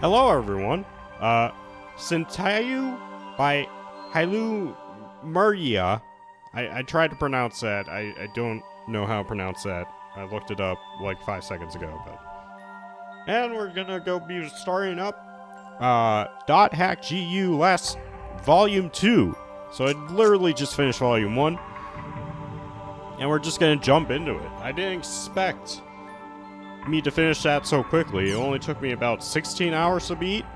Hello, everyone. Sintayu by Hailu Muria. I tried to pronounce that. I don't know how to pronounce that. I looked it up like 5 seconds ago, but. And we're gonna go be starting up Dot Hack GU last Volume 2. So I literally just finished Volume 1. And we're just gonna jump into it. I didn't expect me to finish that so quickly. It only took me about 16 hours to beat,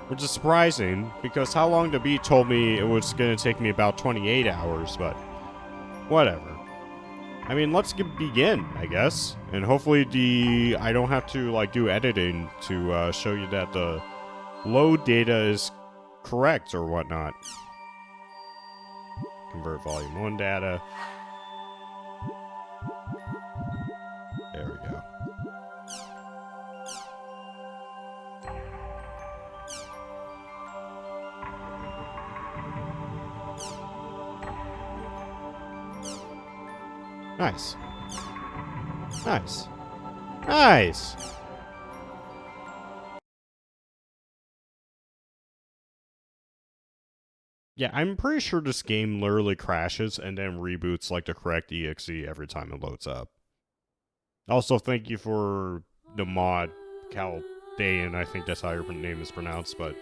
which is surprising because how long to beat told me it was going to take me about 28 hours, but whatever. I mean, let's begin, I guess, and hopefully I don't have to like do editing to show you that the load data is correct or whatnot. Convert volume 1 data. There we go. Nice. Nice. Nice! Yeah, I'm pretty sure this game literally crashes and then reboots like the correct EXE every time it loads up. Also, thank you for the mod, Caldayan, I think that's how your name is pronounced, but...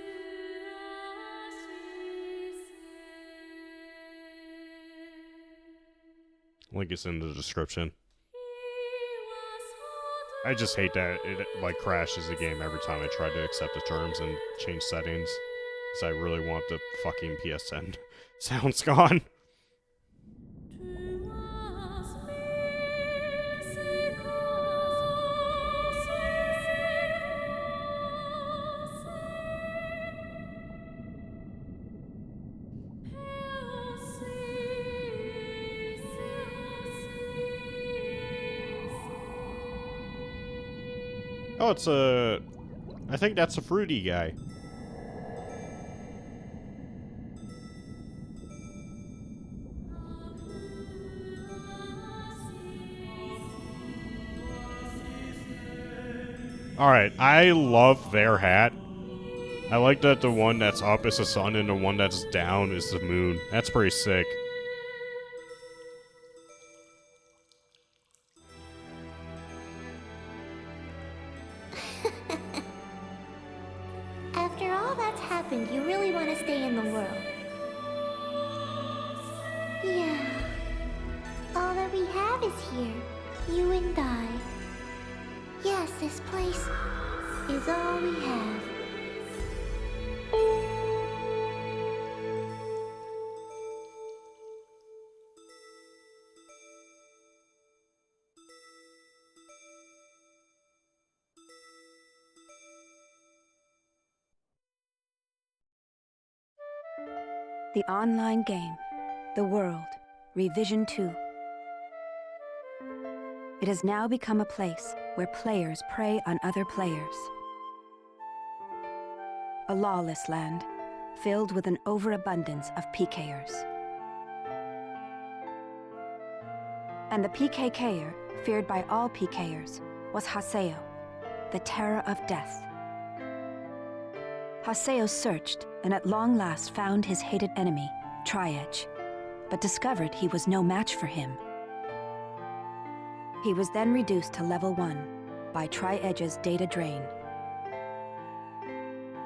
link is in the description. I just hate that it like crashes the game every time I try to accept the terms and change settings. Because I really want the fucking PSN sounds gone. Oh, it's a... I think that's a fruity guy. Alright, I love their hat. I like that the one that's up is the sun and the one that's down is the moon. That's pretty sick. After all that's happened, you really want to stay in the world. Yeah. All that we have is here. You and I. Yes, this place is all we have. The online game, The World, Revision 2. It has now become a place where players prey on other players. A lawless land, filled with an overabundance of PKers. And the PKKer, feared by all PKers, was Haseo, the terror of death. Haseo searched and at long last found his hated enemy, Tri-Edge, but discovered he was no match for him. He was then reduced to level 1 by Tri-Edge's data drain.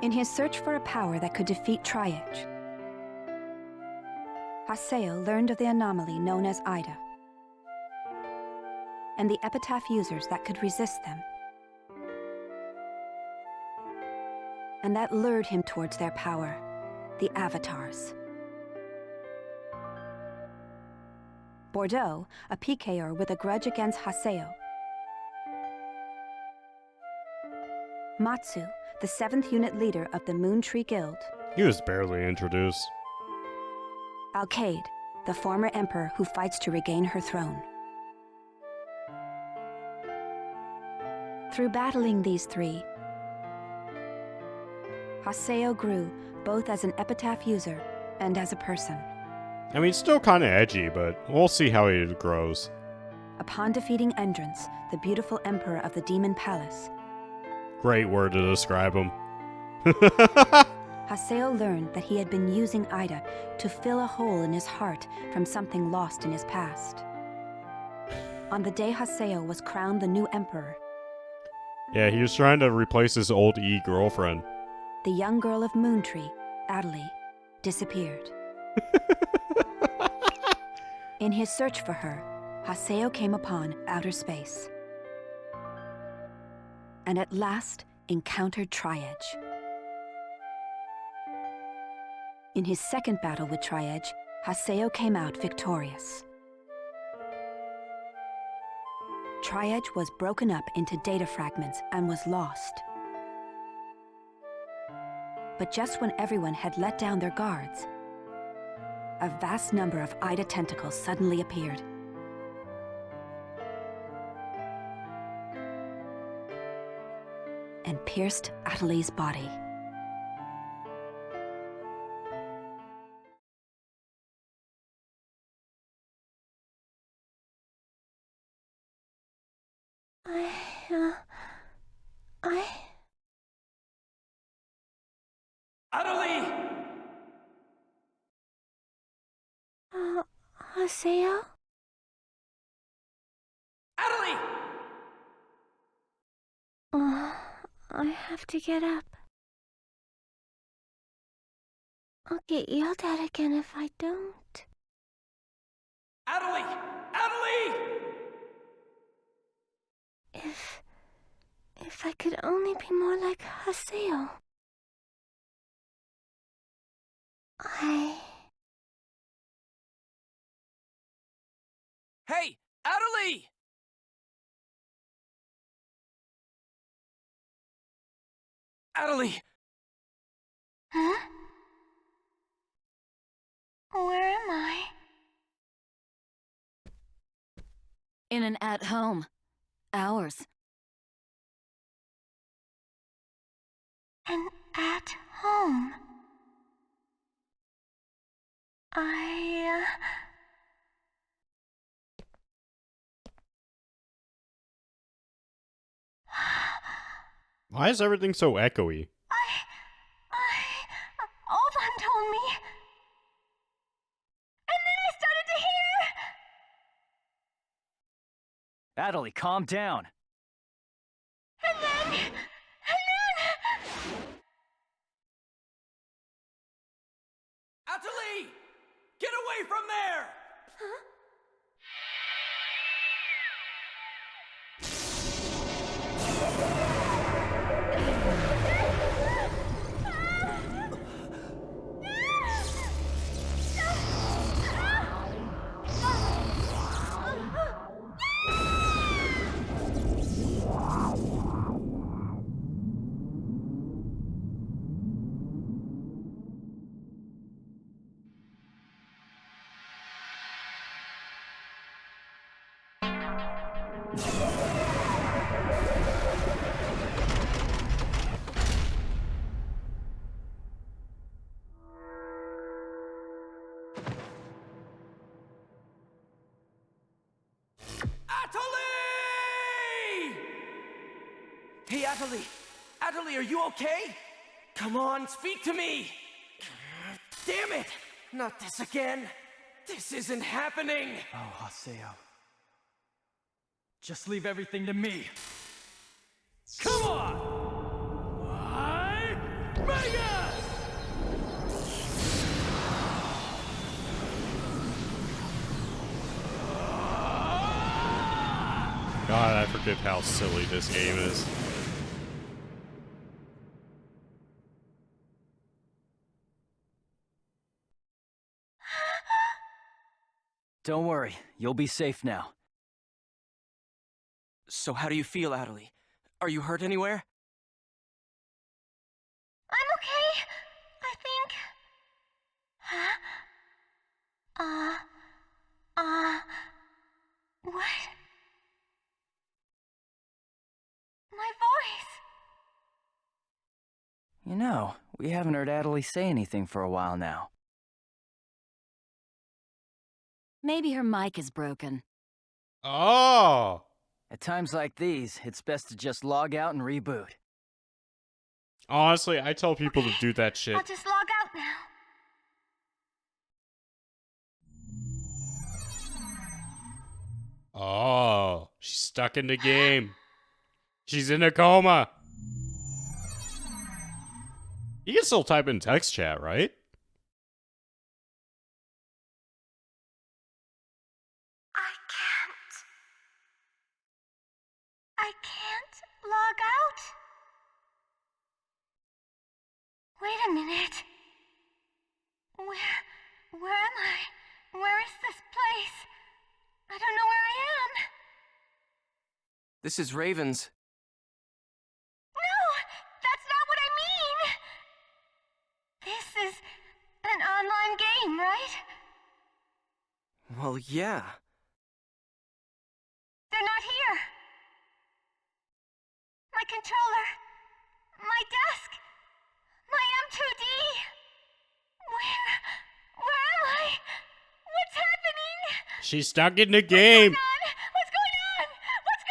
In his search for a power that could defeat Tri-Edge, Haseo learned of the anomaly known as Ida, and the epitaph users that could resist them. And that lured him towards their power, the Avatars. Bordeaux, a PKer with a grudge against Haseo. Matsu, the 7th unit leader of the Moon Tree Guild. He was barely introduced. Alkaid, the former emperor who fights to regain her throne. Through battling these three, Haseo grew both as an epitaph user and as a person. I mean, still kind of edgy, but we'll see how he grows. Upon defeating Endrance, the beautiful emperor of the Demon Palace, Great word to describe him. Haseo learned that he had been using Ida to fill a hole in his heart from something lost in his past. On the day Haseo was crowned the new emperor, Yeah, he was trying to replace his old girlfriend. the young girl of Moontree, Adelie, disappeared. In his search for her, Haseo came upon outer space, and at last encountered Tri-Edge. In his second battle with Tri-Edge, Haseo came out victorious. Tri-Edge was broken up into data fragments and was lost. But just when everyone had let down their guards, a vast number of Ida tentacles suddenly appeared. And pierced Adelie's body. Adelie! Haseo? Adelie! I have to get up. I'll get yelled at again if I don't. Adelie! Adelie! If I could only be more like Haseo. Hey! Adelie! Adelie! Huh? Where am I? In an at-home. Ours. And at home. Why is everything so echoey? Alban told me. And then I started to hear. Adelie, calm down. And then. Adelie! Get away from there! Huh? Adelie! Hey, Adelie! Adelie, are you okay? Come on, speak to me! Damn it! Not this again! This isn't happening! Oh, Haseo. Just leave everything to me. Come on! Vegas! God, I forget how silly this game is. Don't worry, you'll be safe now. So how do you feel, Adelie? Are you hurt anywhere? I'm okay, I think. Huh? What? My voice! You know, we haven't heard Adelie say anything for a while now. Maybe her mic is broken. Oh! At times like these, it's best to just log out and reboot. Honestly, I tell people to do that shit. I'll just log out now. Oh, she's stuck in the game. She's in a coma. You can still type in text chat, right? I can't log out? Wait a minute. Where am I? Where is this place? I don't know where I am. This is Raven's. No, that's not what I mean. This is an online game, right? Well, yeah. They're not here. My controller. My desk. My M2D. Where am I? What's happening? She's stuck in the game. What's going on? What's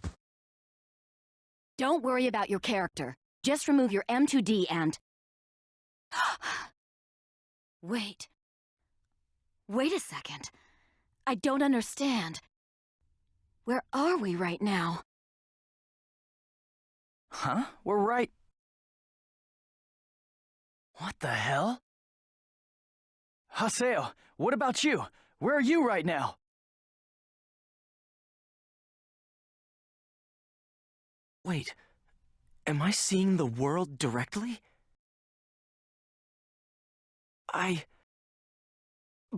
going on? Don't worry about your character. Just remove your M2D and... Wait. Wait a second. I don't understand. Where are we right now? Huh? We're right... What the hell? Haseo, what about you? Where are you right now? Wait, am I seeing the world directly?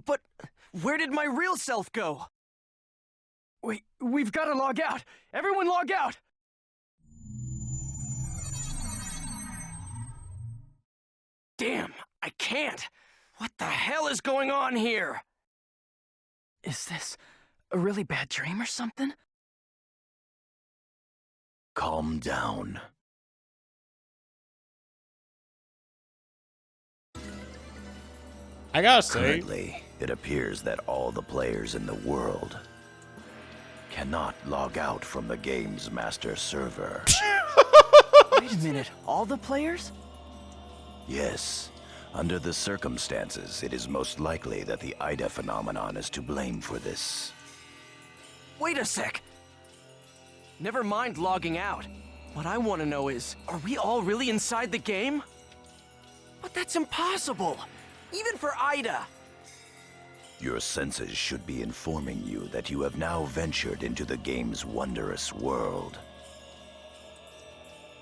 But where did my real self go? Wait, we've got to log out! Everyone log out! Damn, I can't! What the hell is going on here? Is this a really bad dream or something? Calm down. I gotta say, Currently, it appears that all the players in the world cannot log out from the game's master server. Wait a minute, all the players? Yes, under the circumstances, it is most likely that the Ida phenomenon is to blame for this. Wait a sec! Never mind logging out. What I want to know is, are we all really inside the game? But that's impossible! Even for Ida! Your senses should be informing you that you have now ventured into the game's wondrous world.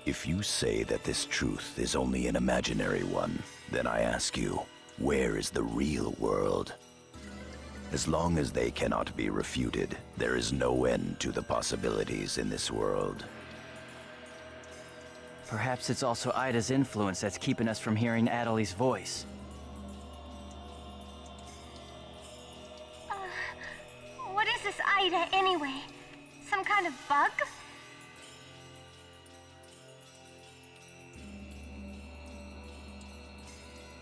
If you say that this truth is only an imaginary one, then I ask you, where is the real world? As long as they cannot be refuted, there is no end to the possibilities in this world. Perhaps it's also Ida's influence that's keeping us from hearing Adelie's voice. What is this Ida anyway? Some kind of bug?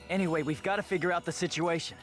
Anyway, we've got to figure out the situation.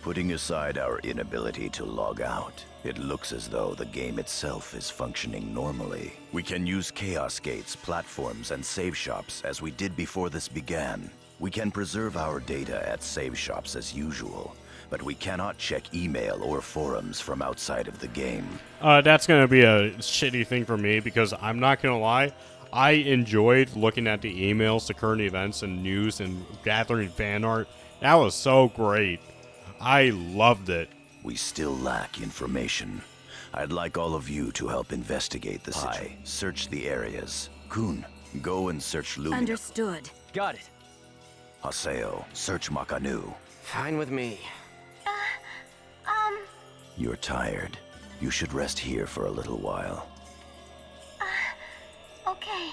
Putting aside our inability to log out, it looks as though the game itself is functioning normally. We can use Chaos Gates, platforms, and save shops as we did before this began. We can preserve our data at save shops as usual, but we cannot check email or forums from outside of the game. that's gonna be a shitty thing for me because I'm not gonna lie, I enjoyed looking at the emails to current events and news and gathering fan art. That was so great. I loved it. We still lack information. I'd like all of you to help investigate the situation. Search the areas. Kun, go and search Lumina. Understood. Got it. Haseo, search Makanu. Fine with me. You're tired. You should rest here for a little while. Okay.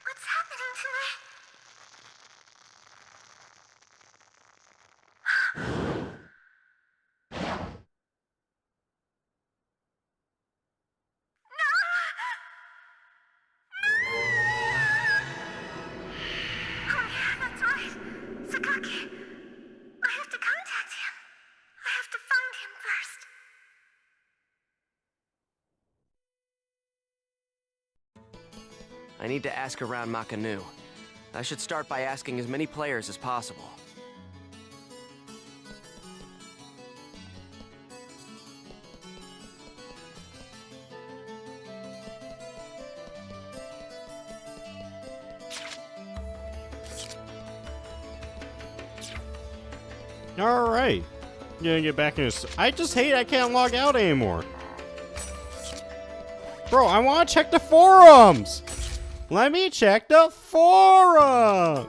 What's happening to me? I need to ask around Makanu. I should start by asking as many players as possible. Alright. Gonna get back in this. I just hate I can't log out anymore. Bro, I want to check the forums! Let me check the forum!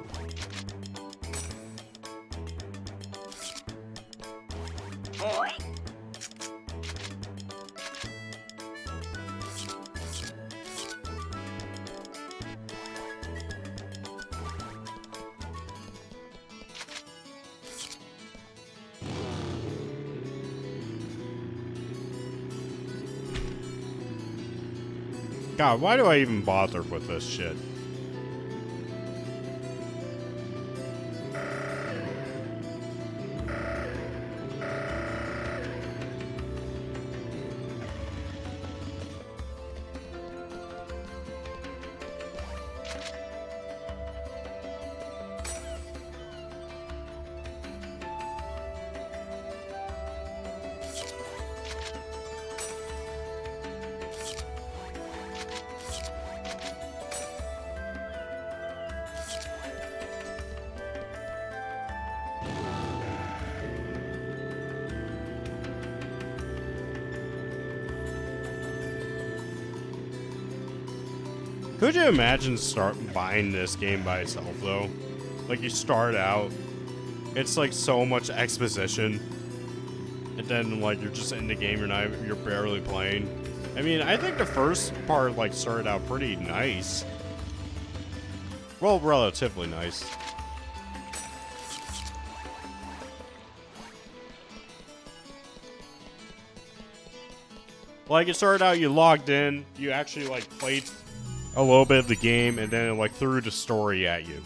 God, why do I even bother with this shit? Could you imagine buying this game by itself though? Like you start out, it's like so much exposition, and then like you're just in the game, you're barely playing. I mean, I think the first part like started out pretty nice. Well, relatively nice. Like it started out, you logged in, you actually like played a little bit of the game, and then it like threw the story at you.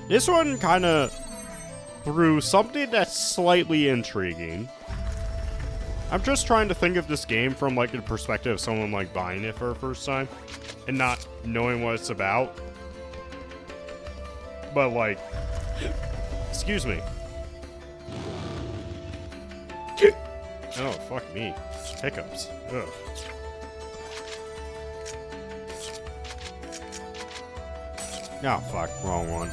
This one kind of threw something that's slightly intriguing. I'm just trying to think of this game from like the perspective of someone like buying it for the first time and not knowing what it's about. But like, excuse me. Oh, fuck me. Hiccups. Ugh. Oh, fuck. Wrong one.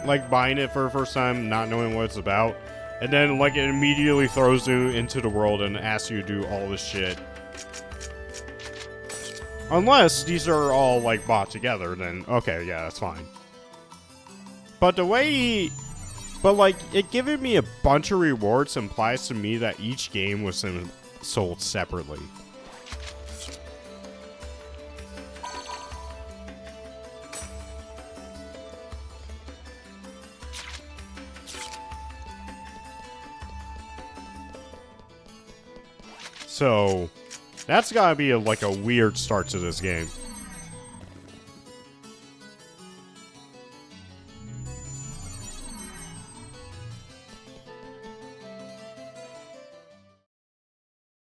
Like, buying it for the first time, not knowing what it's about, and then, like, it immediately throws you into the world and asks you to do all this shit. Unless these are all, like, bought together, then, okay, yeah, that's fine. But the way But, like, it giving me a bunch of rewards implies to me that each game was sold separately. So, that's gotta be like a weird start to this game.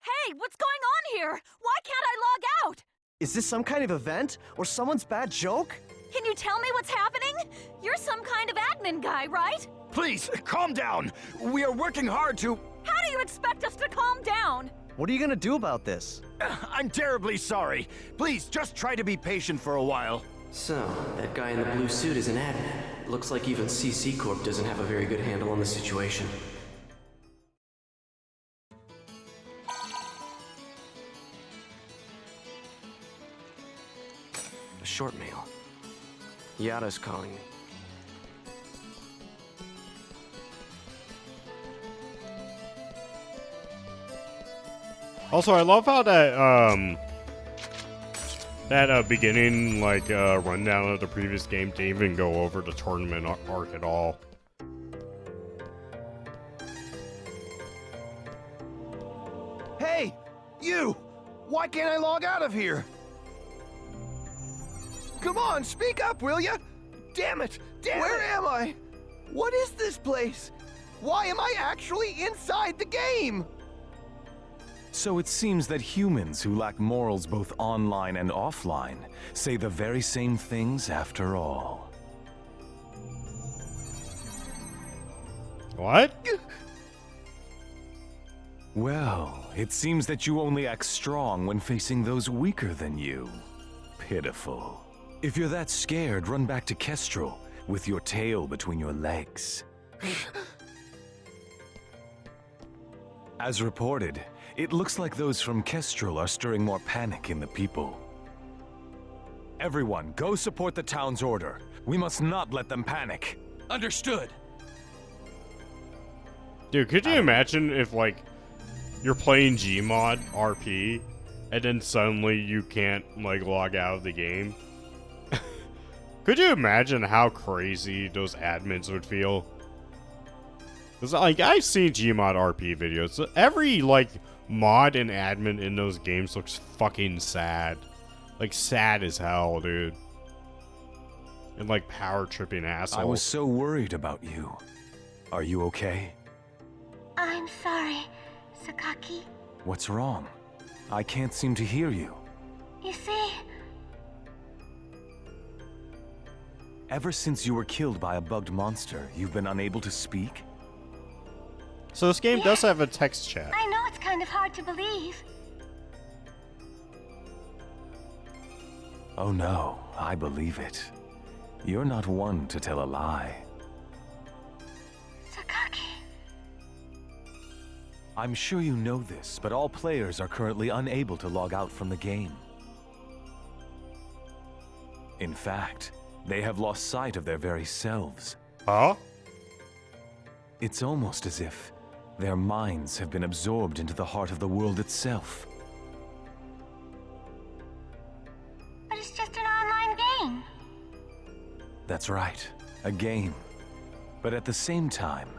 Hey, what's going on here? Why can't I log out? Is this some kind of event? Or someone's bad joke? Can you tell me what's happening? You're some kind of admin guy, right? Please, calm down. We are working hard to... How do you expect us to calm down? What are you gonna do about this? I'm terribly sorry. Please, just try to be patient for a while. So, that guy in the blue suit is an admin. Looks like even CC Corp doesn't have a very good handle on the situation. A short mail. Yada's calling me. Also, I love how that beginning, like, rundown of the previous game didn't even go over the tournament arc at all. Hey! You! Why can't I log out of here? Come on, speak up, will ya? Damn it! Where am I? What is this place? Why am I actually inside the game? So it seems that humans who lack morals both online and offline say the very same things after all. What? Well, it seems that you only act strong when facing those weaker than you. Pitiful. If you're that scared, run back to Kestrel with your tail between your legs. As reported, it looks like those from Kestrel are stirring more panic in the people. Everyone, go support the town's order. We must not let them panic. Understood. Dude, could you imagine if, like, you're playing Gmod RP, and then suddenly you can't, like, log out of the game? Could you imagine how crazy those admins would feel? Because, like, I've seen Gmod RP videos. Every, like, mod and admin in those games looks fucking sad. Like, sad as hell, dude. And, like, power-tripping assholes. I was so worried about you. Are you okay? I'm sorry, Sakaki. What's wrong? I can't seem to hear you. You see, Ever since you were killed by a bugged monster, you've been unable to speak? So this game does have a text chat. I know it's kind of hard to believe. Oh no, I believe it. You're not one to tell a lie. Sakaki. I'm sure you know this, but all players are currently unable to log out from the game. In fact, they have lost sight of their very selves. Huh? It's almost as if their minds have been absorbed into the heart of the world itself. But it's just an online game. That's right, a game. But at the same time,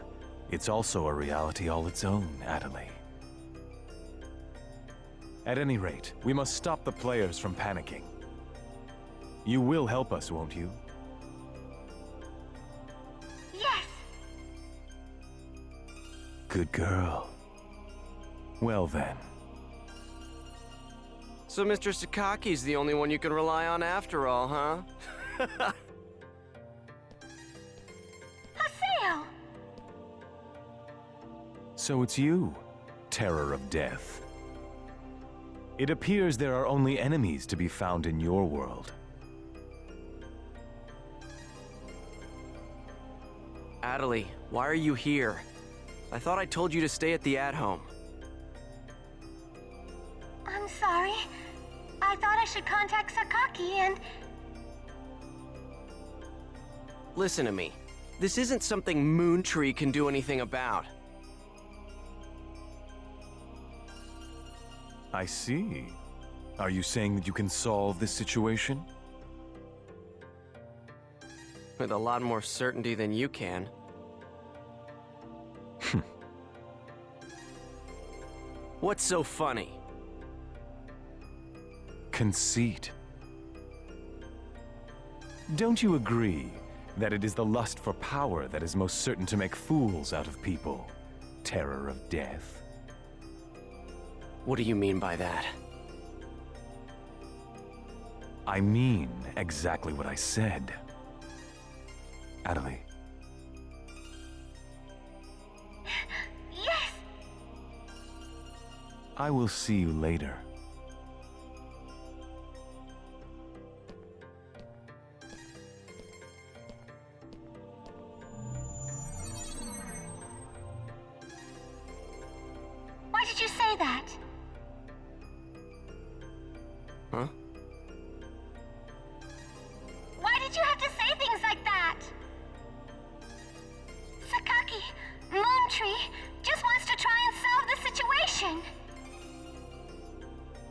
it's also a reality all its own, Adelie. At any rate, we must stop the players from panicking. You will help us, won't you? Yes. Good girl. Well then. So Mr. Sakaki's the only one you can rely on after all, huh? Haseo! So it's you, Terror of Death. It appears there are only enemies to be found in your world. Adelie, why are you here? I thought I told you to stay at the at-home. I'm sorry. I thought I should contact Sakaki and... Listen to me. This isn't something Moontree can do anything about. I see. Are you saying that you can solve this situation? With a lot more certainty than you can. What's so funny? Conceit. Don't you agree that it is the lust for power that is most certain to make fools out of people? Terror of Death. What do you mean by that? I mean exactly what I said. Adelie. Yes! I will see you later. Why did you say that? Huh? Why did you have to say things like that? Sakaki, Moontree just wants to try and solve the situation.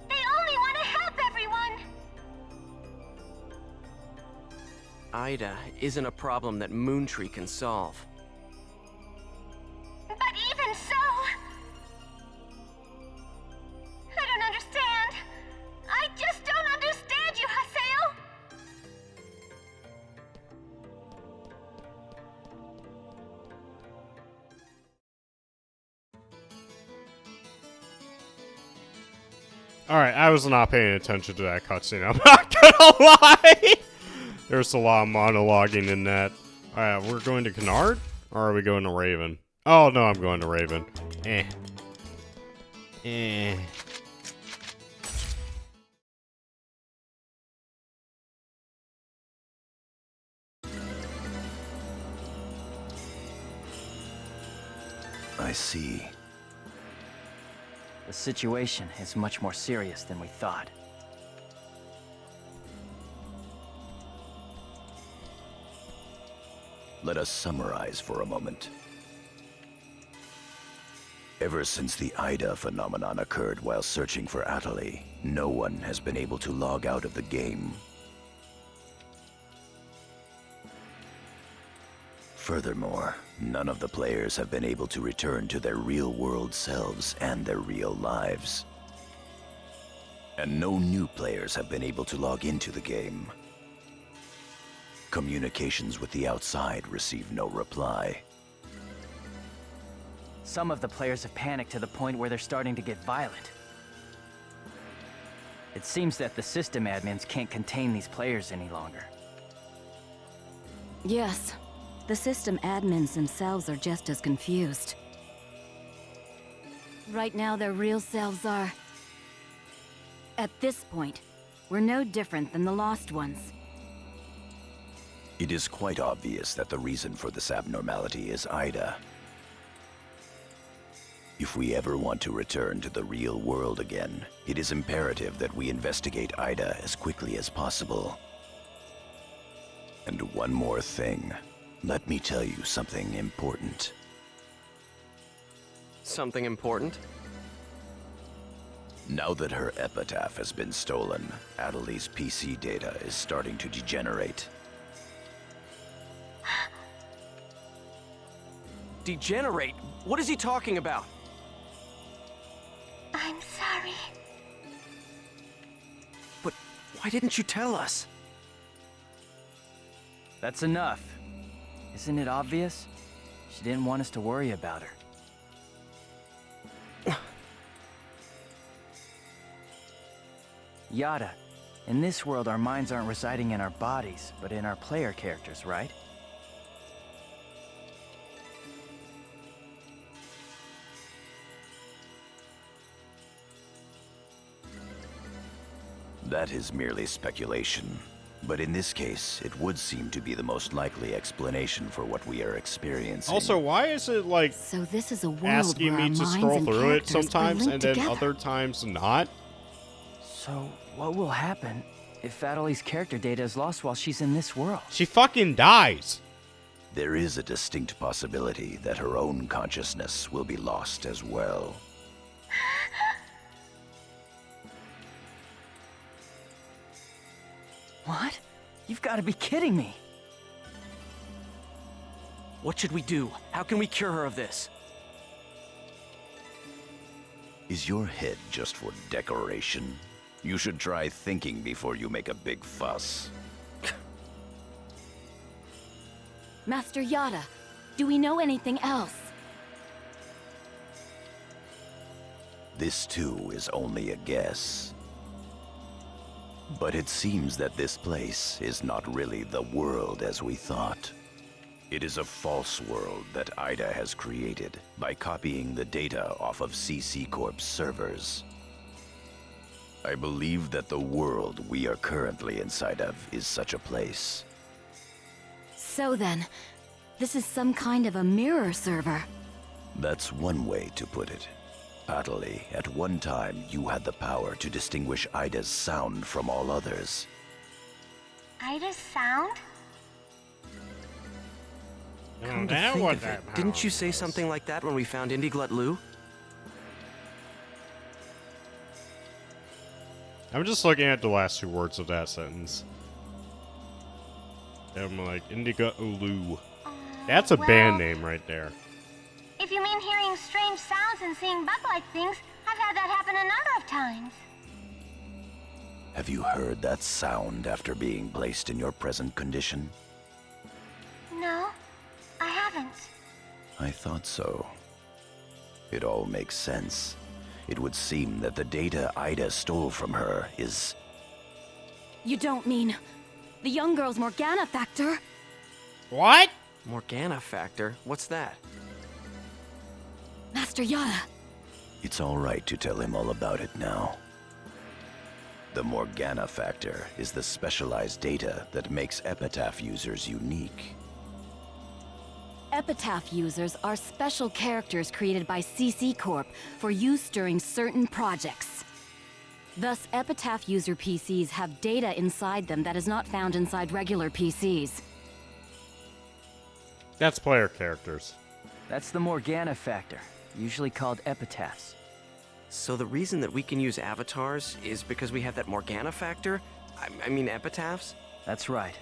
They only want to help everyone. Ida isn't a problem that Moontree can solve. But even so... I don't understand. I just don't understand you, Haseo. Alright, I was not paying attention to that cutscene. I'm not gonna lie! There's a lot of monologuing in that. Alright, we're going to Kennard? Or are we going to Raven? Oh, no, I'm going to Raven. I see. The situation is much more serious than we thought. Let us summarize for a moment. Ever since the Ida phenomenon occurred while searching for Atali, no one has been able to log out of the game. Furthermore, none of the players have been able to return to their real-world selves and their real lives. And no new players have been able to log into the game. Communications with the outside receive no reply. Some of the players have panicked to the point where they're starting to get violent. It seems that the system admins can't contain these players any longer. Yes, the system admins themselves are just as confused. Right now, their real selves are... At this point, we're no different than the Lost Ones. It is quite obvious that the reason for this abnormality is Ida. If we ever want to return to the real world again, it is imperative that we investigate Ida as quickly as possible. And one more thing. Let me tell you something important. Something important? Now that her epitaph has been stolen, Atali's PC data is starting to degenerate. Degenerate? What is he talking about? I'm sorry. But why didn't you tell us? That's enough. Isn't it obvious? She didn't want us to worry about her. Yada, in this world our minds aren't residing in our bodies, but in our player characters, right? That is merely speculation. But in this case, it would seem to be the most likely explanation for what we are experiencing. Also, why is it like So this is a world asking where me our to minds scroll and through it characters are sometimes linked and then together? other times not? So, what will happen if Atali's character data is lost while she's in this world? She fucking dies. There is a distinct possibility that her own consciousness will be lost as well. What? You've got to be kidding me. What should we do? How can we cure her of this? Is your head just for decoration? You should try thinking before you make a big fuss. Master Yada, do we know anything else? This too is only a guess. But it seems that this place is not really the world as we thought. It is a false world that Ida has created by copying the data off of CC Corp's servers. I believe that the world we are currently inside of is such a place. So then, this is some kind of a mirror server. That's one way to put it. Atali, at one time you had the power to distinguish Ida's sound from all others. Ida's sound? Come to think of it, didn't you say something like that when we found Indiglut Lu? I'm just looking at the last two words of that sentence. I'm like, Indigo Ulu. That's a band name right there. If you mean hearing strange sounds and seeing bug-like things, I've had that happen a number of times. Have you heard that sound after being placed in your present condition? No, I haven't. I thought so. It all makes sense. It would seem that the data Ida stole from her is... You don't mean the young girl's Morgana factor? What? Morgana factor? What's that? Master Yada. It's all right to tell him all about it now. The Morgana factor is the specialized data that makes Epitaph users unique. Epitaph users are special characters created by CC Corp for use during certain projects. Thus, Epitaph user PCs have data inside them that is not found inside regular PCs. That's player characters. That's the Morgana factor, usually called epitaphs. So the reason that we can use avatars is because we have that Morgana factor? I mean epitaphs? That's right.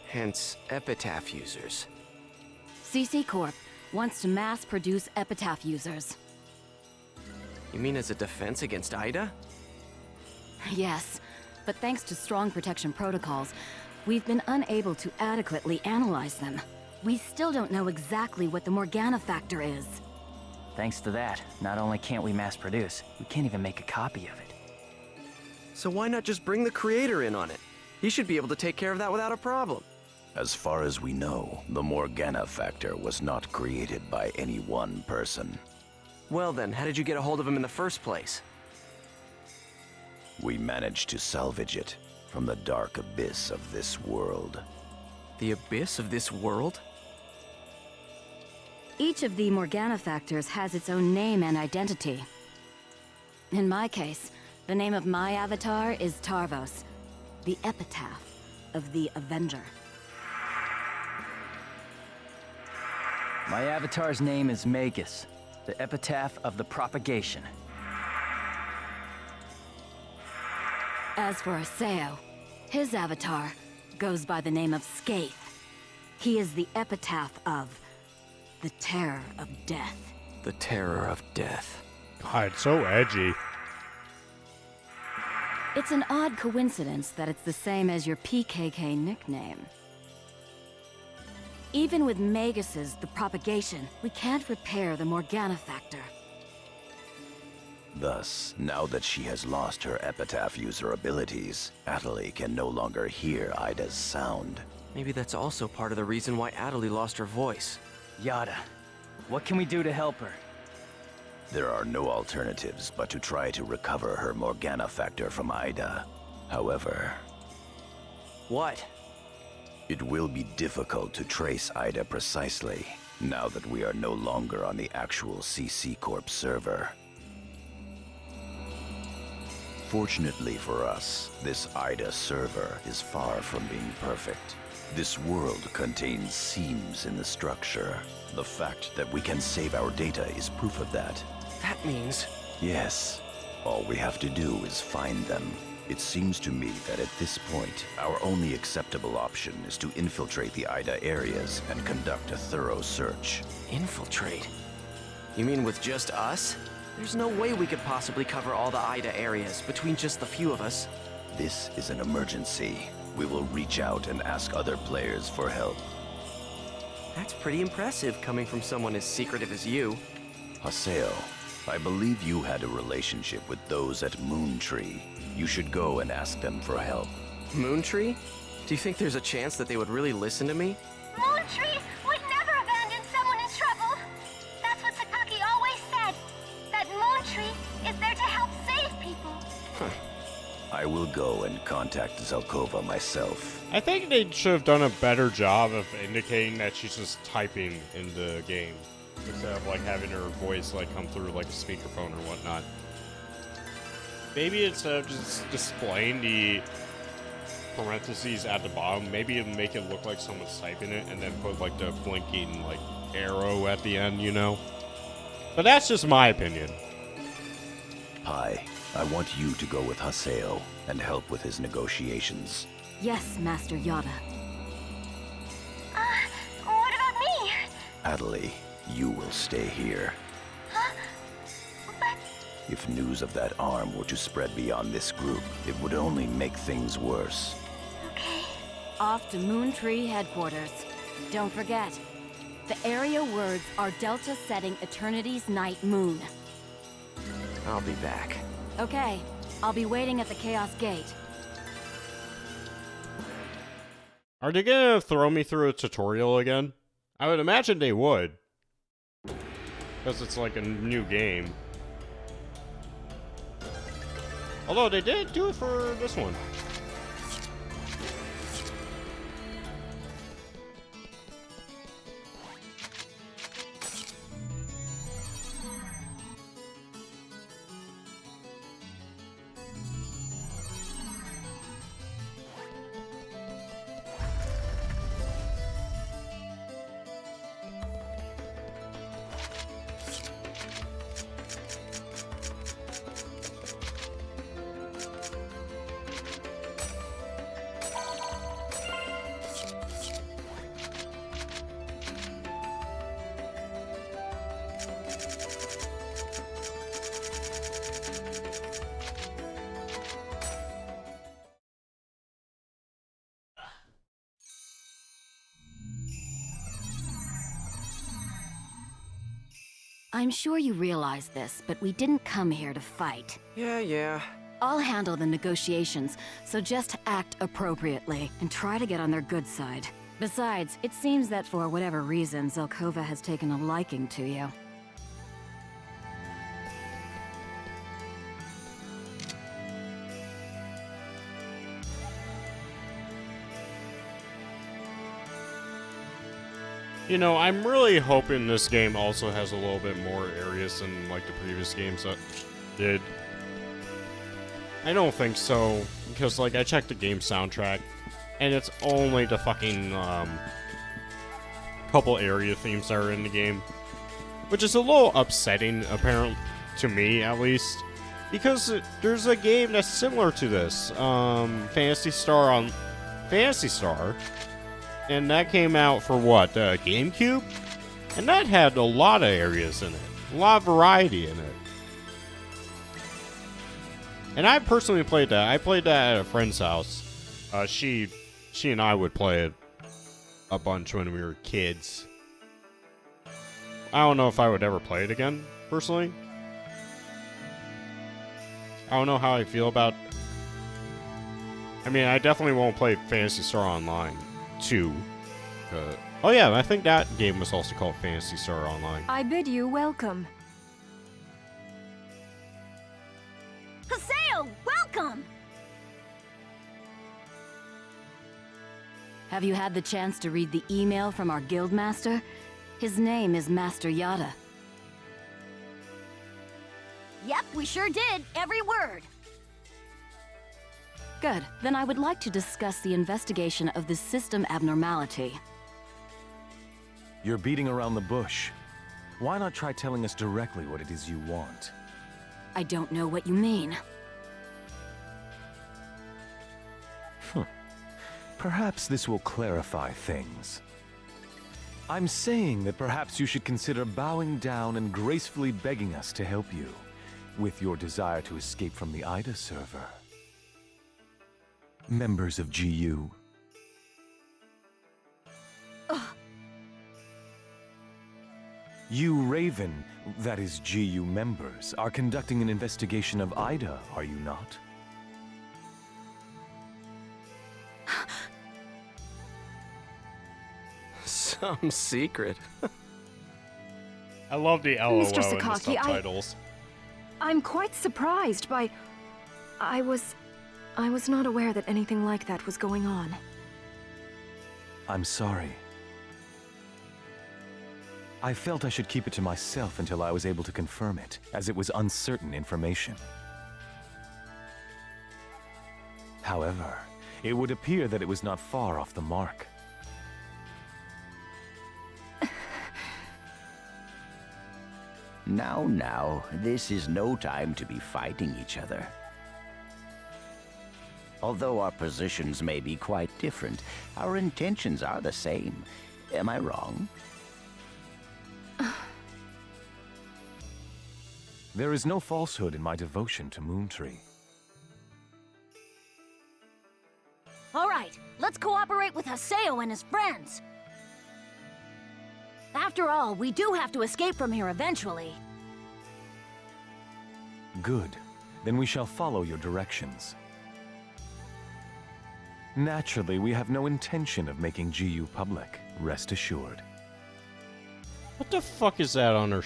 Hence, epitaph users. CC Corp wants to mass produce Epitaph users. You mean as a defense against Ida? Yes, but thanks to strong protection protocols, we've been unable to adequately analyze them. We still don't know exactly what the Morgana factor is. Thanks to that, not only can't we mass produce, we can't even make a copy of it. So why not just bring the creator in on it? He should be able to take care of that without a problem. As far as we know, the Morgana factor was not created by any one person. Well then, how did you get a hold of him in the first place? We managed to salvage it from the dark abyss of this world. The abyss of this world? Each of the Morgana factors has its own name and identity. In my case, the name of my avatar is Tarvos, the epitaph of the Avenger. My avatar's name is Magus, the epitaph of the propagation. As for Aseo, his avatar goes by the name of Skaith. He is the epitaph of the terror of death. The terror of death. God, so edgy. It's an odd coincidence that it's the same as your PKK nickname. Even with Magus's The Propagation, we can't repair the Morgana factor. Thus, now that she has lost her epitaph user abilities, Atali can no longer hear Ida's sound. Maybe that's also part of the reason why Atali lost her voice. Yada, what can we do to help her? There are no alternatives but to try to recover her Morgana factor from Ida. However... What? It will be difficult to trace Ida precisely, now that we are no longer on the actual CC Corp server. Fortunately for us, this Ida server is far from being perfect. This world contains seams in the structure. The fact that we can save our data is proof of that. That means... Yes. All we have to do is find them. It seems to me that at this point, our only acceptable option is to infiltrate the Ida areas and conduct a thorough search. Infiltrate? You mean with just us? There's no way we could possibly cover all the Ida areas between just the few of us. This is an emergency. We will reach out and ask other players for help. That's pretty impressive coming from someone as secretive as you. Haseo, I believe you had a relationship with those at Moontree. You should go and ask them for help. Moontree? Do you think there's a chance that they would really listen to me? Moontree would never abandon someone in trouble. That's what Sakaki always said. That Moontree is there to help save people. I will go and contact Zelkova myself. I think they should have done a better job of indicating that she's just typing in the game, instead of like having her voice like come through like a speakerphone or whatnot. Maybe instead of just displaying the parentheses at the bottom, maybe it'd make it look like someone's typing it and then put like the blinking like arrow at the end, you know? But that's just my opinion. Hi, I want you to go with Haseo and help with his negotiations. Yes, Master Yada. What about me? Atali, you will stay here. Huh? But... If news of that arm were to spread beyond this group, it would only make things worse. okay. Off to Moontree headquarters. Don't forget, the area words are Delta setting Eternity's night moon. I'll be back. Okay, I'll be waiting at the Chaos Gate. Are they gonna throw me through a tutorial again? I would imagine they would. Because it's like a new game. Although they did do it for this one. I'm sure you realize this, but we didn't come here to fight. Yeah. I'll handle the negotiations, so just act appropriately and try to get on their good side. Besides, it seems that for whatever reason, Zelkova has taken a liking to you. You know, I'm really hoping this game also has a little bit more areas than like the previous games that did. I don't think so, because like I checked the game soundtrack, and it's only the fucking couple area themes that are in the game, which is a little upsetting, apparently to me at least, because there's a game that's similar to this, Phantasy Star, and that came out for what, GameCube, and that had a lot of areas in it, a lot of variety in it. And I personally played that. I played that at a friend's house. She and I would play it a bunch when we were kids. I don't know if I would ever play it again, personally. I don't know how I feel about... I mean, I definitely won't play Phantasy Star Online 2. Oh yeah, I think that game was also called Phantasy Star Online. I bid you welcome. Haseo, welcome! Have you had the chance to read the email from our guildmaster? His name is Master Yada. Yep, we sure did. Every word. Good. Then I would like to discuss the investigation of this system abnormality. You're beating around the bush. Why not try telling us directly what it is you want? I don't know what you mean. Perhaps this will clarify things. I'm saying that perhaps you should consider bowing down and gracefully begging us to help you with your desire to escape from the Ida server. Members of GU. You Raven, that is GU members, are conducting an investigation of Ida, are you not? Some secret. I love the LOL Mr. in the Sakaki, subtitles. I'm quite surprised by... I was not aware that anything like that was going on. I'm sorry. I felt I should keep it to myself until I was able to confirm it, as it was uncertain information. However, it would appear that it was not far off the mark. Now, this is no time to be fighting each other. Although our positions may be quite different, our intentions are the same. Am I wrong? There is no falsehood in my devotion to Moontree. All right, let's cooperate with Haseo and his friends. After all, we do have to escape from here eventually. Good. Then we shall follow your directions. Naturally, we have no intention of making GU public. Rest assured. What the fuck is that on her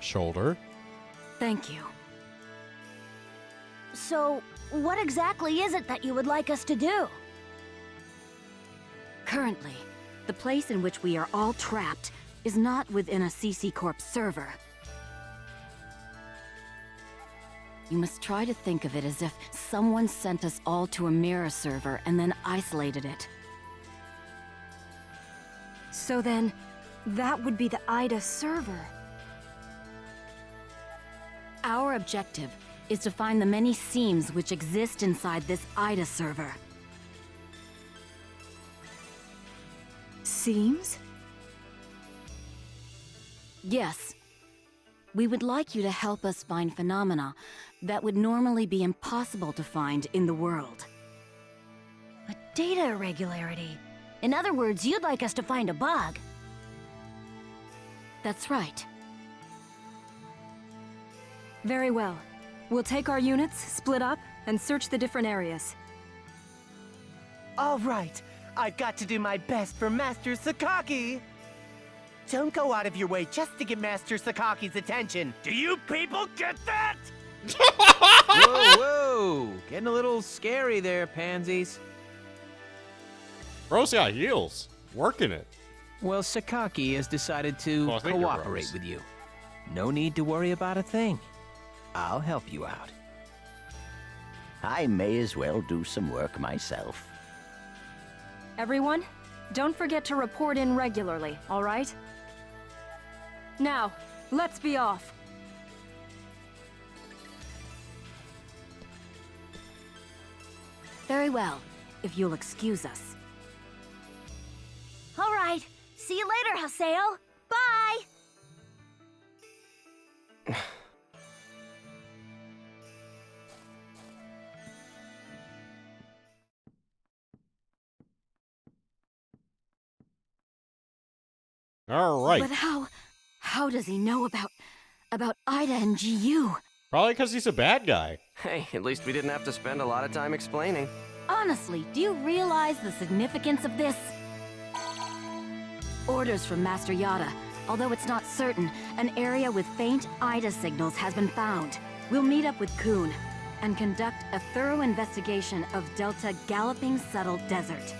shoulder? Thank you. So, what exactly is it that you would like us to do? Currently, the place in which we are all trapped is not within a CC Corp server. You must try to think of it as if someone sent us all to a mirror server and then isolated it. So then, that would be the IDA server. Our objective is to find the many seams which exist inside this IDA server. Seems? Yes. We would like you to help us find phenomena that would normally be impossible to find in the world. A data irregularity. In other words, you'd like us to find a bug. That's right. Very well. We'll take our units, split up, and search the different areas. All right, I've got to do my best for Master Sakaki. Don't go out of your way just to get Master Sakaki's attention. Do you people get that? Whoa, whoa! Getting a little scary there, pansies. Bro's got heels. Working it. Well, Sakaki has decided to Well, I think you're cooperate Rose. with you. No need to worry about a thing. I'll help you out. I may as well do some work myself. Everyone, don't forget to report in regularly, all right? Now, let's be off. Very well, if you'll excuse us. All right. See you later, Haseo. Bye! All right. But how does he know about Ida and GU? Probably because he's a bad guy. Hey, at least we didn't have to spend a lot of time explaining. Honestly, do you realize the significance of this? Orders from Master Yada. Although it's not certain, an area with faint Ida signals has been found. We'll meet up with Kuhn and conduct a thorough investigation of Delta Galloping Settled Desert.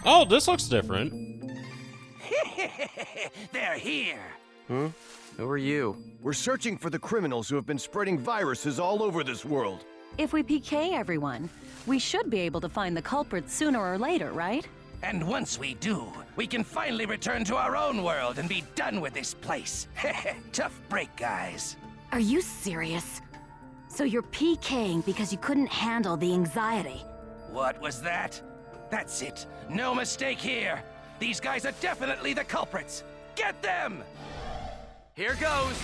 Oh, this looks different. They're here. Hmm? Who are you? We're searching for the criminals who have been spreading viruses all over this world. If we PK everyone, we should be able to find the culprits sooner or later, right? And once we do, we can finally return to our own world and be done with this place. Tough break, guys. Are you serious? So you're PKing because you couldn't handle the anxiety? What was that? That's it. No mistake here. These guys are definitely the culprits. Get them! Here goes!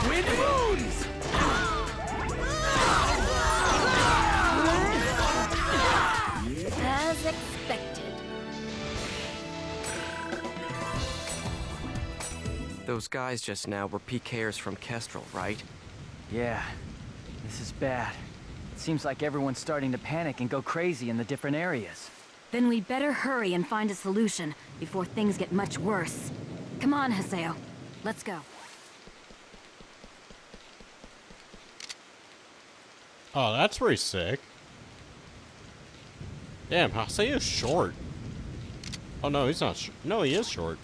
Wind moons! As expected. Those guys just now were PKers from Kestrel, right? Yeah, this is bad. It seems like everyone's starting to panic and go crazy in the different areas. Then we'd better hurry and find a solution before things get much worse. Come on, Haseo. Let's go. Oh, that's pretty sick. Damn, Haseo's short. Oh no, he's not. No, he is short.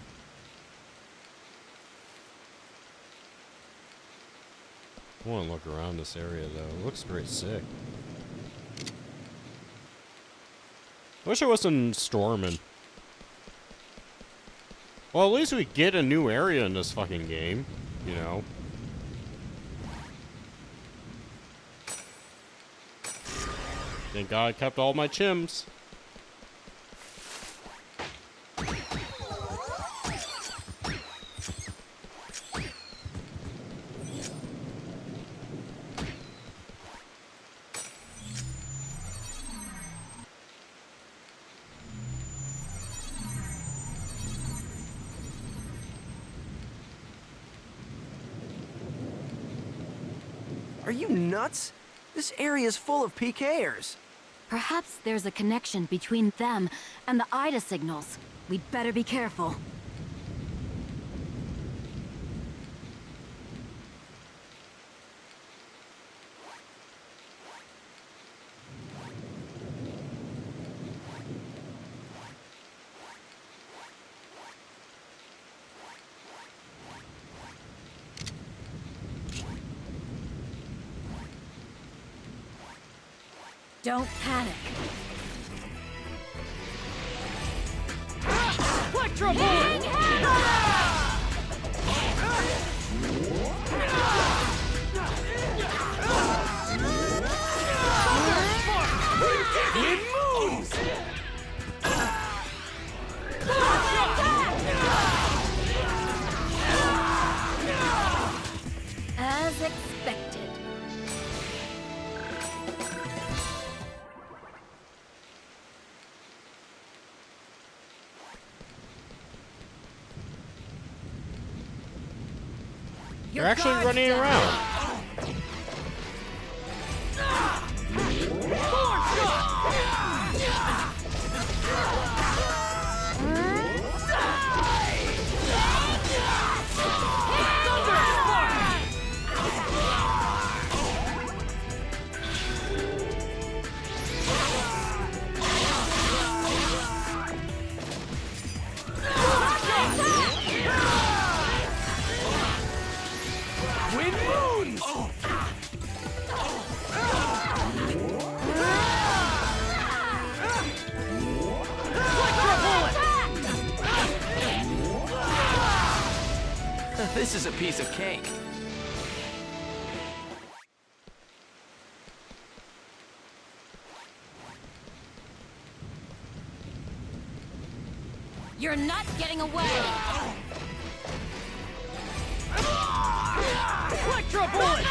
I want to look around this area, though. It looks pretty sick. I wish it wasn't storming. Well, at least we get a new area in this fucking game, you know. Thank God I kept all my chims. Are you nuts? This area is full of PKers. Perhaps there's a connection between them and the IDA signals. We'd better be careful. Don't panic. Electro Bullet! It moves! As expected. They're actually running around. This is a piece of cake. You're not getting away! Electro Bullet!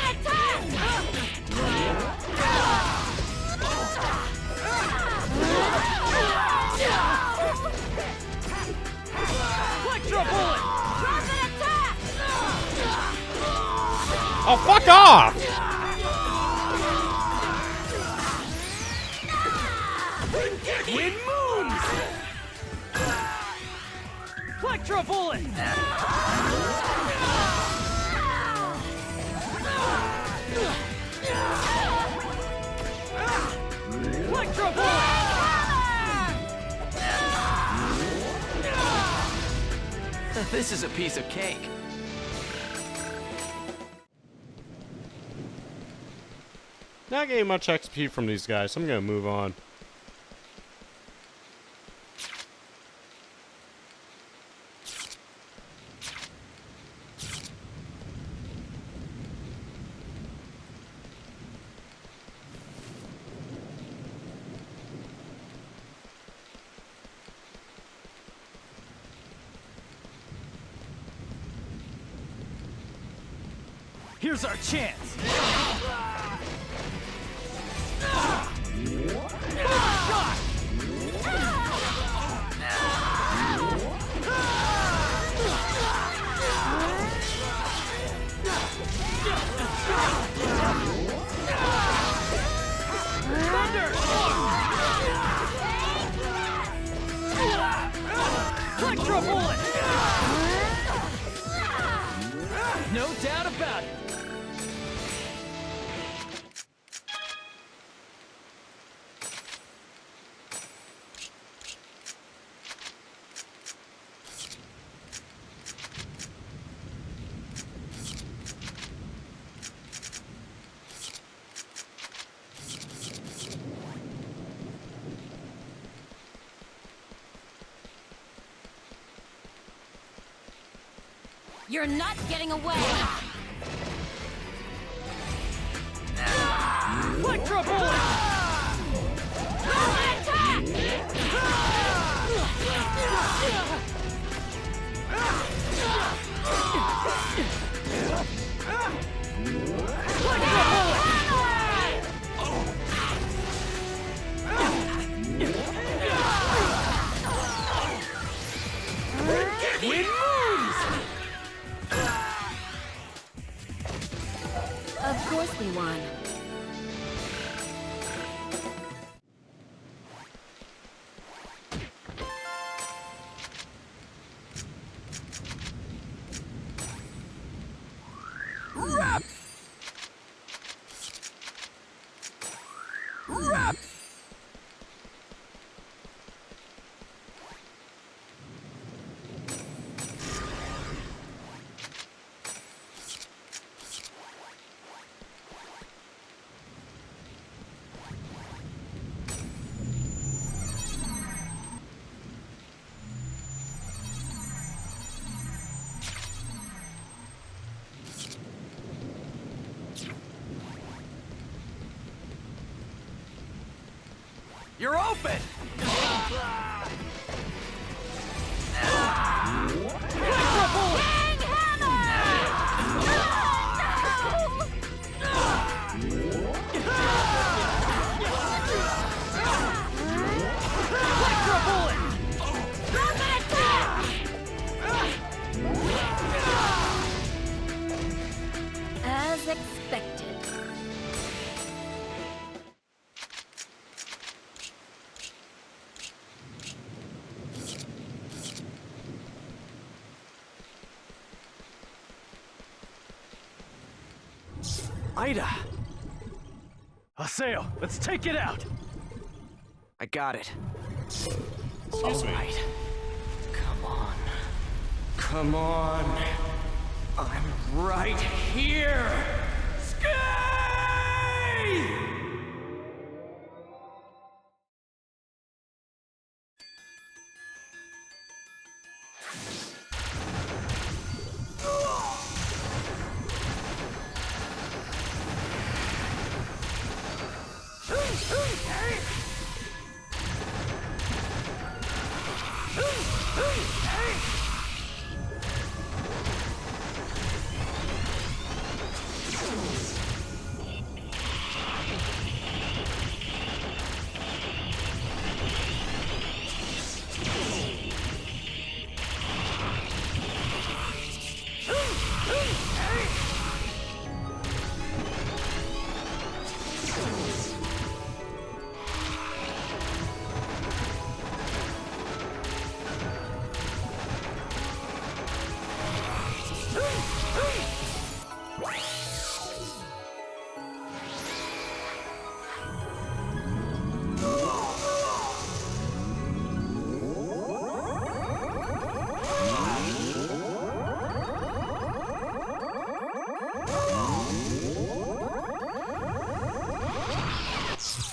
Electro Bullet! Oh, fuck off! Wind moons! Electro Bullet! Electro Bullet! This is a piece of cake. Not getting much XP from these guys, so I'm gonna move on. Here's our chance! Electro Bullet! No doubt about it! You're not getting away! Electro Bullet! Attack! Win moves! Of course we won. You're open! As expected. Ida! Haseo, let's take it out! I got it. Excuse me. Right. Come on. Come on. I'm right here! Skate!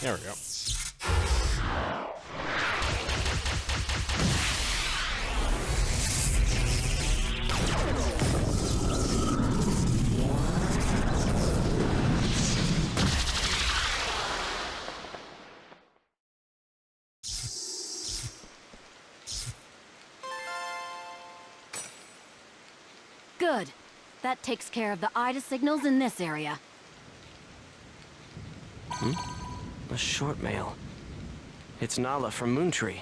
There we go. Good. That takes care of the Ida signals in this area. A short mail. It's Nala from Moontree.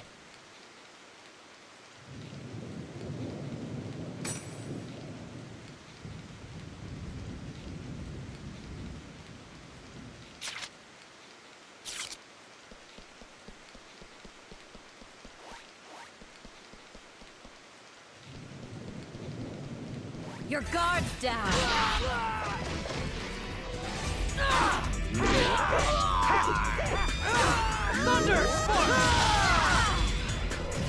Your guard's down! Thunder!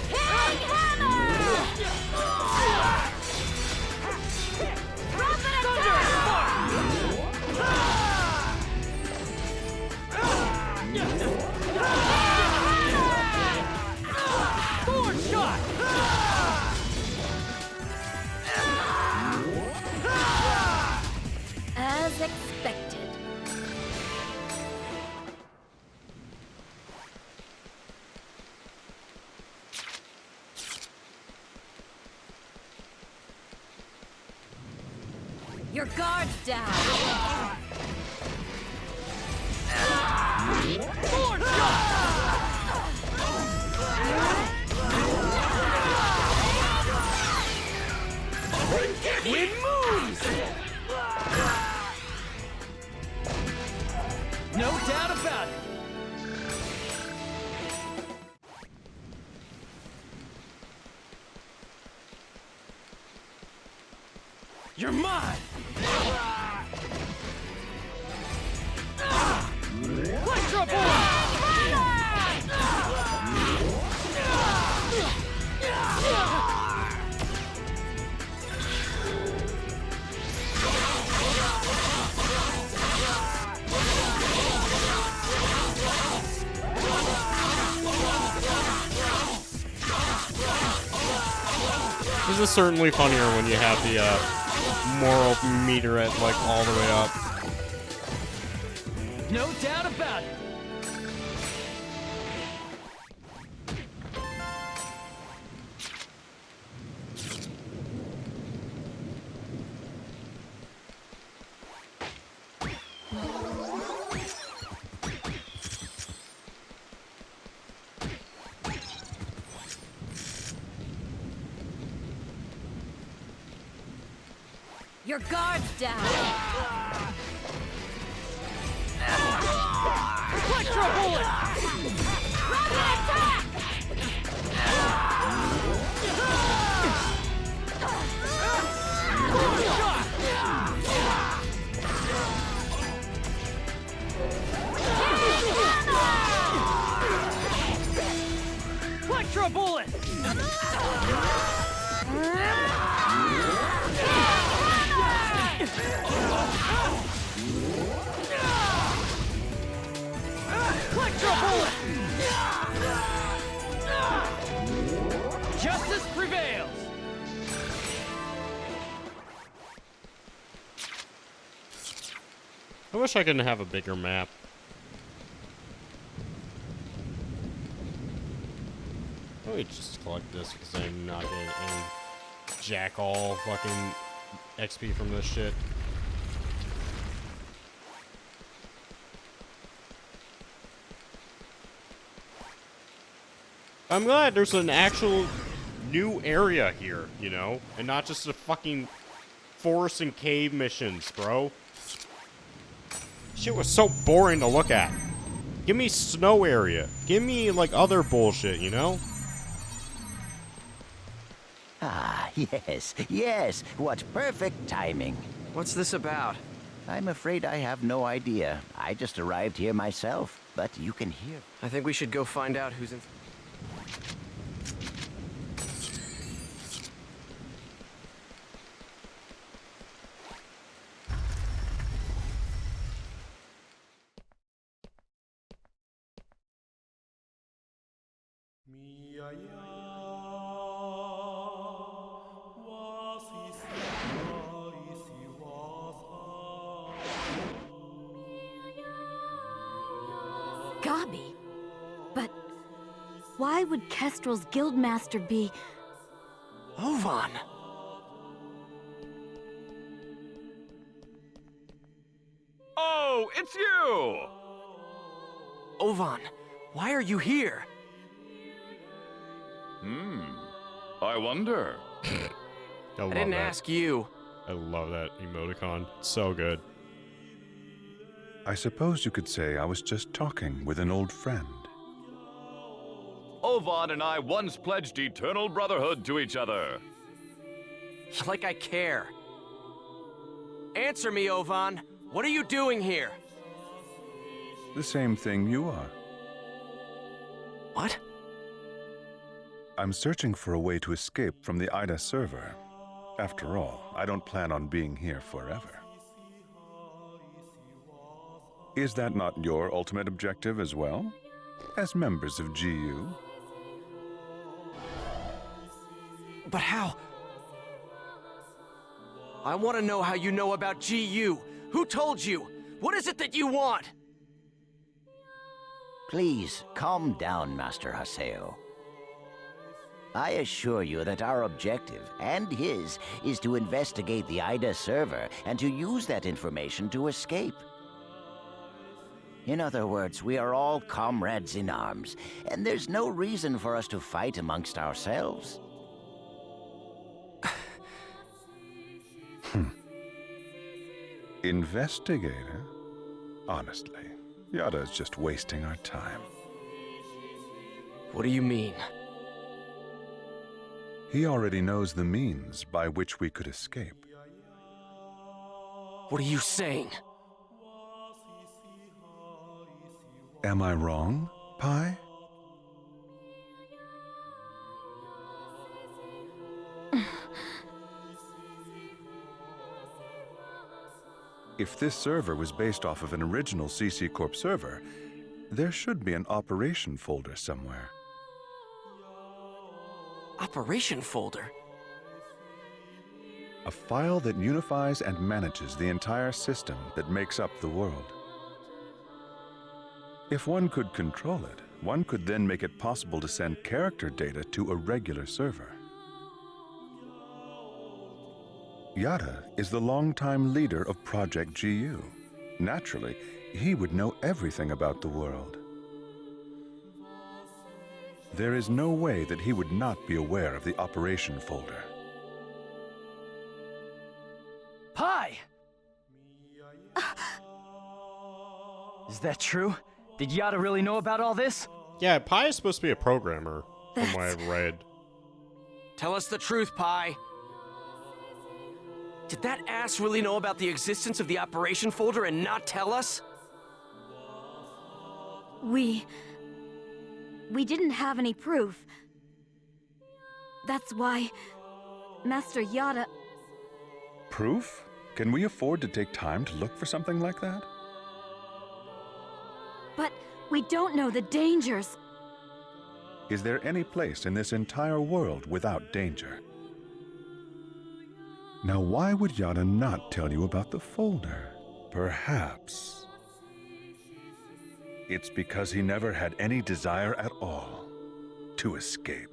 King Hammer! Rapid Thorn shot! Your guard's down. Wind moves! No doubt about it. You're mine! Electro This is certainly funnier when you have the moral meter at like all the way up. No doubt about it. Your guard's down. Electro bullet! Rocket attack! Electro bullet! Electro bullet! Justice prevails! I wish I could have a bigger map. Let me just collect this because I'm not getting any jack all fucking XP from this shit. I'm glad there's an actual new area here, you know? And not just the fucking forest and cave missions, bro. Shit was so boring to look at. Give me snow area. Give me, like, other bullshit, you know? Ah, yes, what perfect timing. What's this about? I'm afraid I have no idea. I just arrived here myself, but you can hear. I think we should go find out who's in... Gabi. But why would Kestrel's guildmaster be... Ovan! Oh, it's you! Ovan, why are you here? I wonder. I didn't ask you. I love that emoticon. It's so good. I suppose you could say I was just talking with an old friend. Ovan and I once pledged eternal brotherhood to each other. Like I care. Answer me, Ovan. What are you doing here? The same thing you are. What? I'm searching for a way to escape from the Ida server. After all, I don't plan on being here forever. Is that not your ultimate objective as well? As members of GU? But how? I want to know how you know about GU. Who told you? What is it that you want? Please, calm down, Master Haseo. I assure you that our objective, and his, is to investigate the IDA server and to use that information to escape. In other words, we are all comrades in arms, and there's no reason for us to fight amongst ourselves. Investigator? Honestly, Yada is just wasting our time. What do you mean? He already knows the means by which we could escape. What are you saying? Am I wrong, Pi? If this server was based off of an original CC Corp server, there should be an operation folder somewhere. Operation folder? A file that unifies and manages the entire system that makes up the world. If one could control it, one could then make it possible to send character data to a regular server. Yada is the longtime leader of Project GU. Naturally, he would know everything about the world. There is no way that he would not be aware of the operation folder. Pi! Is that true? Did Yada really know about all this? Yeah, Pi is supposed to be a programmer, from what I've read. Tell us the truth, Pi. Did that ass really know about the existence of the operation folder and not tell us? We didn't have any proof. That's why Master Yada... Proof? Can we afford to take time to look for something like that? But we don't know the dangers. Is there any place in this entire world without danger? Now, why would Yada not tell you about the folder? Perhaps it's because he never had any desire at all to escape.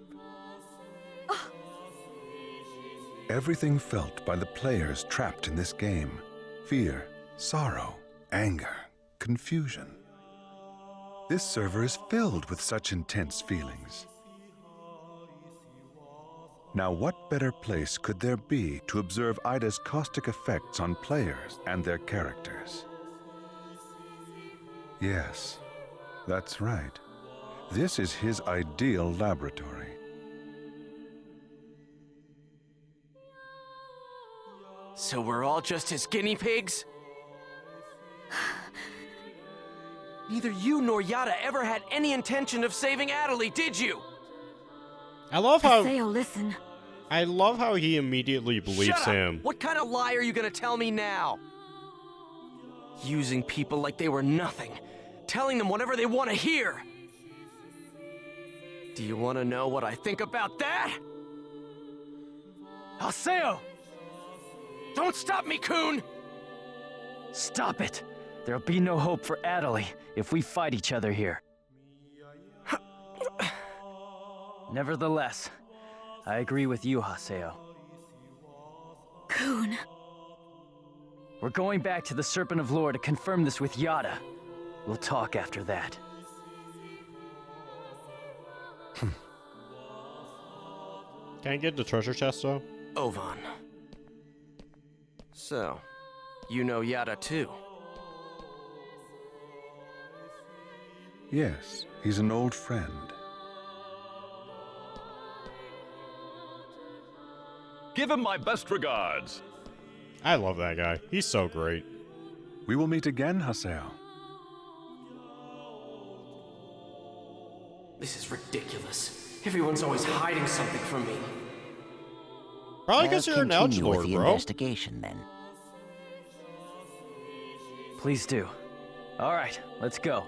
Everything felt by the players trapped in this game: fear, sorrow, anger, confusion. This server is filled with such intense feelings. Now, what better place could there be to observe Ida's caustic effects on players and their characters? Yes, that's right. This is his ideal laboratory. So we're all just his guinea pigs? Neither you nor Yada ever had any intention of saving Adelie, did you? I love how... Haseo, listen. I love how he immediately believes Shut up! him. What kind of lie are you gonna tell me now? Using people like they were nothing. Telling them whatever they want to hear. Do you want to know what I think about that? Haseo! Don't stop me, Coon! Stop it! There'll be no hope for Adelie if we fight each other here. Nevertheless, I agree with you, Haseo. Coon. We're going back to the Serpent of Lore to confirm this with Yada. We'll talk after that. Can I get the treasure chest, though? Ovan. So, you know Yada too? Yes, he's an old friend. Give him my best regards. I love that guy. He's so great. We will meet again, Haseo. This is ridiculous. Everyone's always hiding something from me. Probably because you're an continue with Edgelord, the bro. investigation, then. Please do. All right, let's go.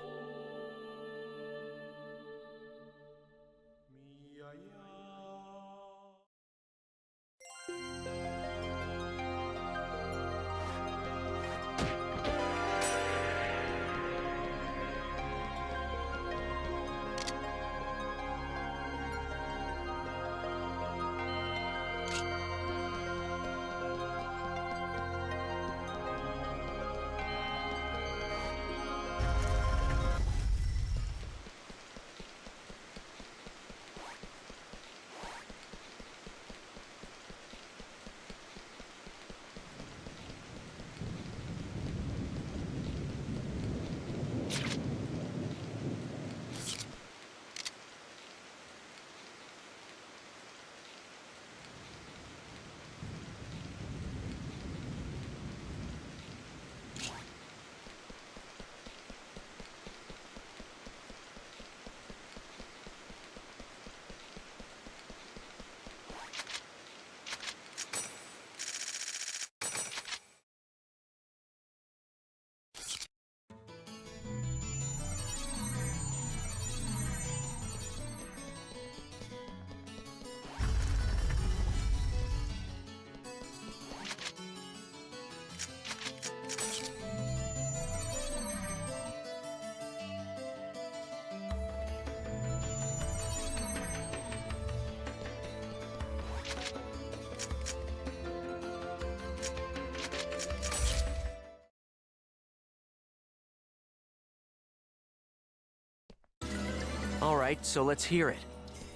right, so let's hear it.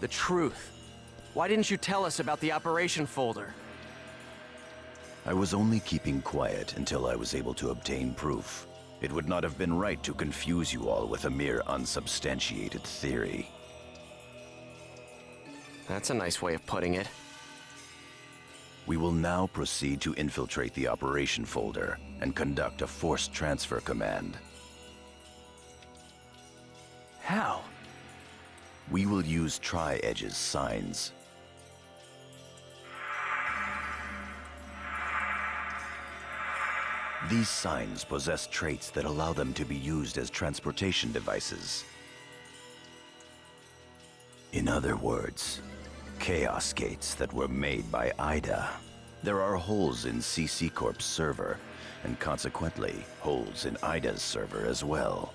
The truth. Why didn't you tell us about the operation folder? I was only keeping quiet until I was able to obtain proof. It would not have been right to confuse you all with a mere unsubstantiated theory. That's a nice way of putting it. We will now proceed to infiltrate the operation folder and conduct a forced transfer command. How? We will use Tri-Edge's signs. These signs possess traits that allow them to be used as transportation devices. In other words, Chaos Gates that were made by Ida. There are holes in CC Corp's server, and consequently, holes in Ida's server as well.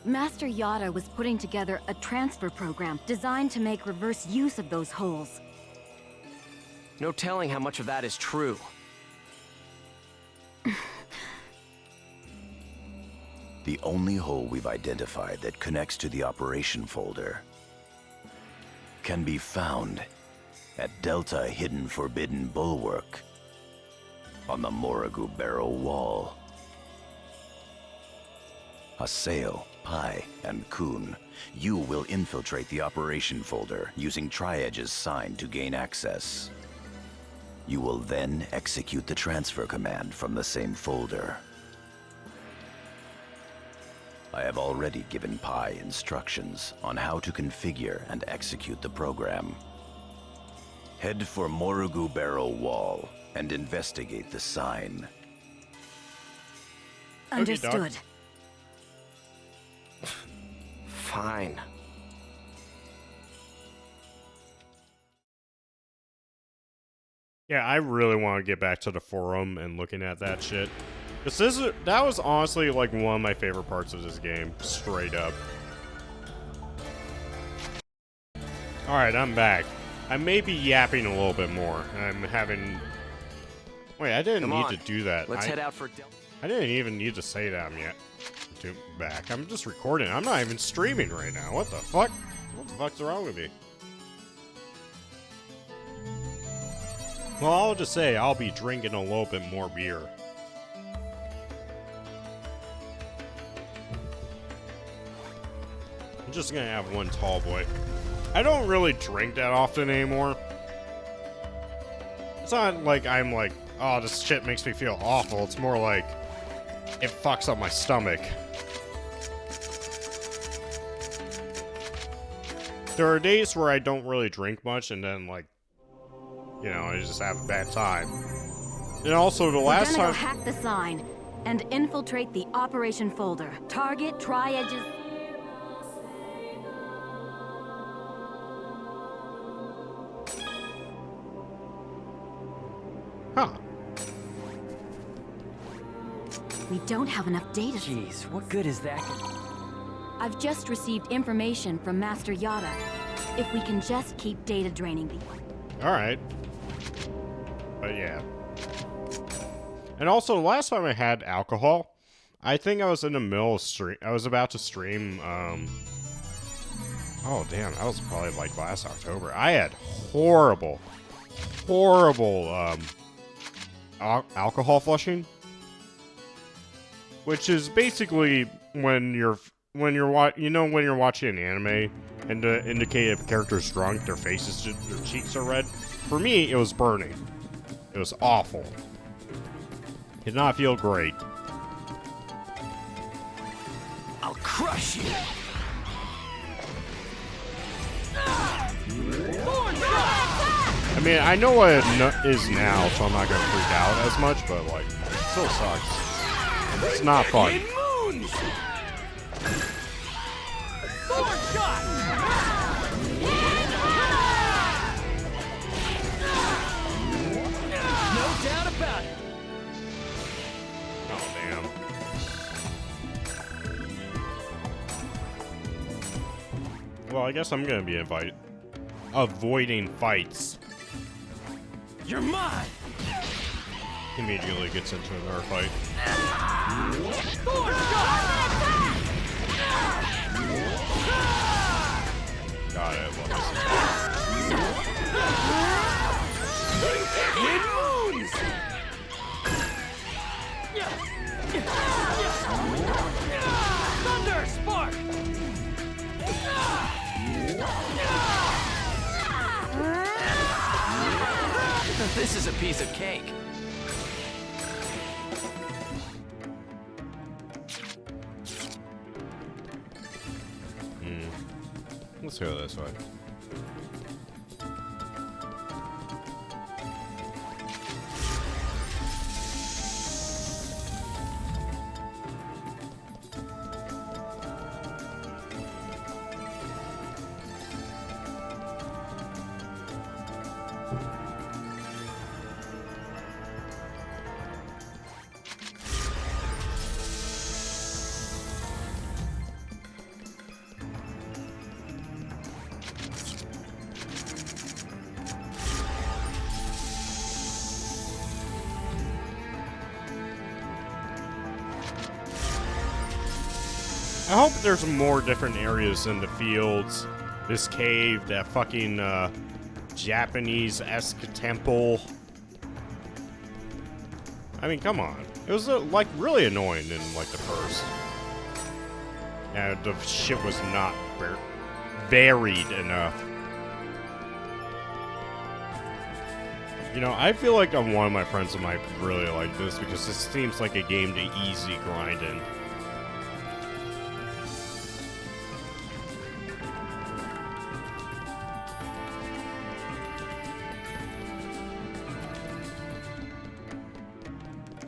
Master Yada was putting together a transfer program designed to make reverse use of those holes. No telling how much of that is true. The only hole we've identified that connects to the operation folder can be found at Delta Hidden Forbidden Bulwark on the Morrigu Barrow Wall. Haseo, Pai, and Kun, you will infiltrate the operation folder using Tri-Edge's sign to gain access. You will then execute the transfer command from the same folder. I have already given Pai instructions on how to configure and execute the program. Head for Morrigu Barrow Wall and investigate the sign. Understood. Fine. Yeah, I really want to get back to the forum and looking at that shit. That was honestly like one of my favorite parts of this game, straight up. Alright, I'm back. I may be yapping a little bit more. I'm having... Wait, I didn't need to do that. Let's head out for I didn't even need to say that yet. Back. I'm just recording. I'm not even streaming right now. What the fuck? What the fuck's wrong with me? Well, I'll just say I'll be drinking a little bit more beer. I'm just gonna have one tall boy. I don't really drink that often anymore. It's not like I'm like, oh, this shit makes me feel awful. It's more like it fucks up my stomach. There are days where I don't really drink much, and then, like, you know, I just have a bad time. And also, the last time... We're gonna go hack the sign and infiltrate the operation folder. Target Tri-Edge's... Huh. We don't have enough data. Jeez, what good is that? I've just received information from Master Yada. If we can just keep data draining the... Alright. But yeah. And also, last time I had alcohol, I think I was in the middle of stream. I was about to stream, oh damn, that was probably like last October. I had horrible alcohol flushing. Which is basically when you're watching an anime and to indicate if a character's drunk, their cheeks are red. For me, it was burning. It was awful. Did not feel great. I'll crush you. I mean, I know what it is now, so I'm not gonna freak out as much, but like, it still sucks. And it's not fun. No doubt about it. Oh, damn. Well, I guess I'm gonna be avoiding fights. You're mine. Immediately gets into another fight. God, I love Moons! Thunder Spark! This is a piece of cake. Let's go this way. I hope there's more different areas in the fields. This cave, that fucking Japanese-esque temple. I mean, come on. It was like really annoying in like the first. Yeah, the shit was not varied enough. You know, I feel like one of my friends might really like this because this seems like a game to easy grind in.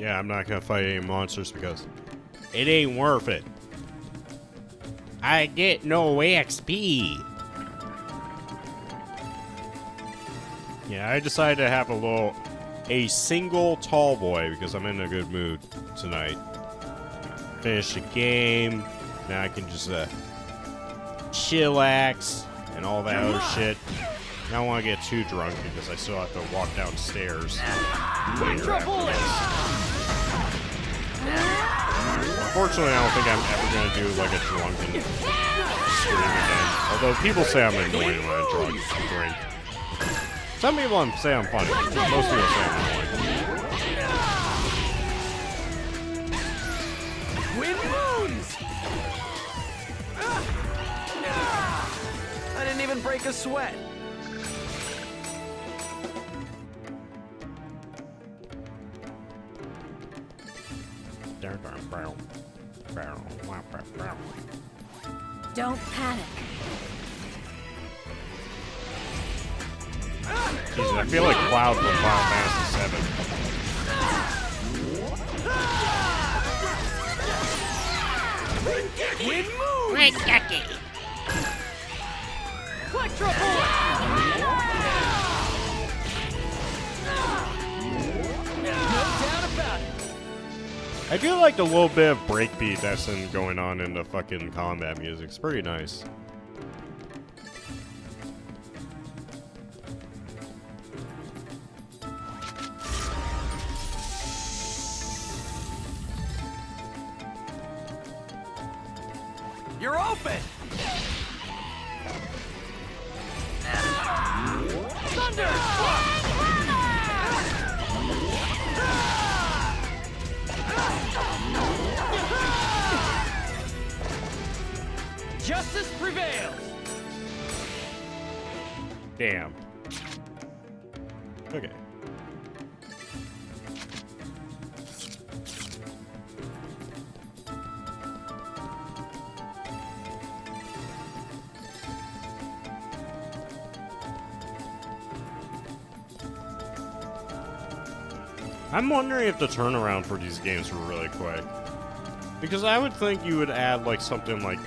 Yeah, I'm not gonna fight any monsters because it ain't worth it. I get no XP. Yeah, I decided to have a single tall boy because I'm in a good mood tonight. Finish the game. Now I can just chillax and all that other shit. I don't want to get too drunk because I still have to walk downstairs later after this. Unfortunately, I don't think I'm ever going to do like a drunken stream again. Although people say I'm annoying when I drink. Some people say I'm funny. Most people say I'm annoying. Twin moons! I didn't even break a sweat. Don't panic. Jesus, I feel like Cloud from Final Fantasy VII. Twin moons! Red Ducky. Electro Bullet! No doubt about it! I do like the little bit of breakbeat that's going on in the fucking combat music. It's pretty nice. You're open! Thunder! Justice prevails! Damn. Okay. I'm wondering if the turnaround for these games were really quick. Because I would think you would add like something like...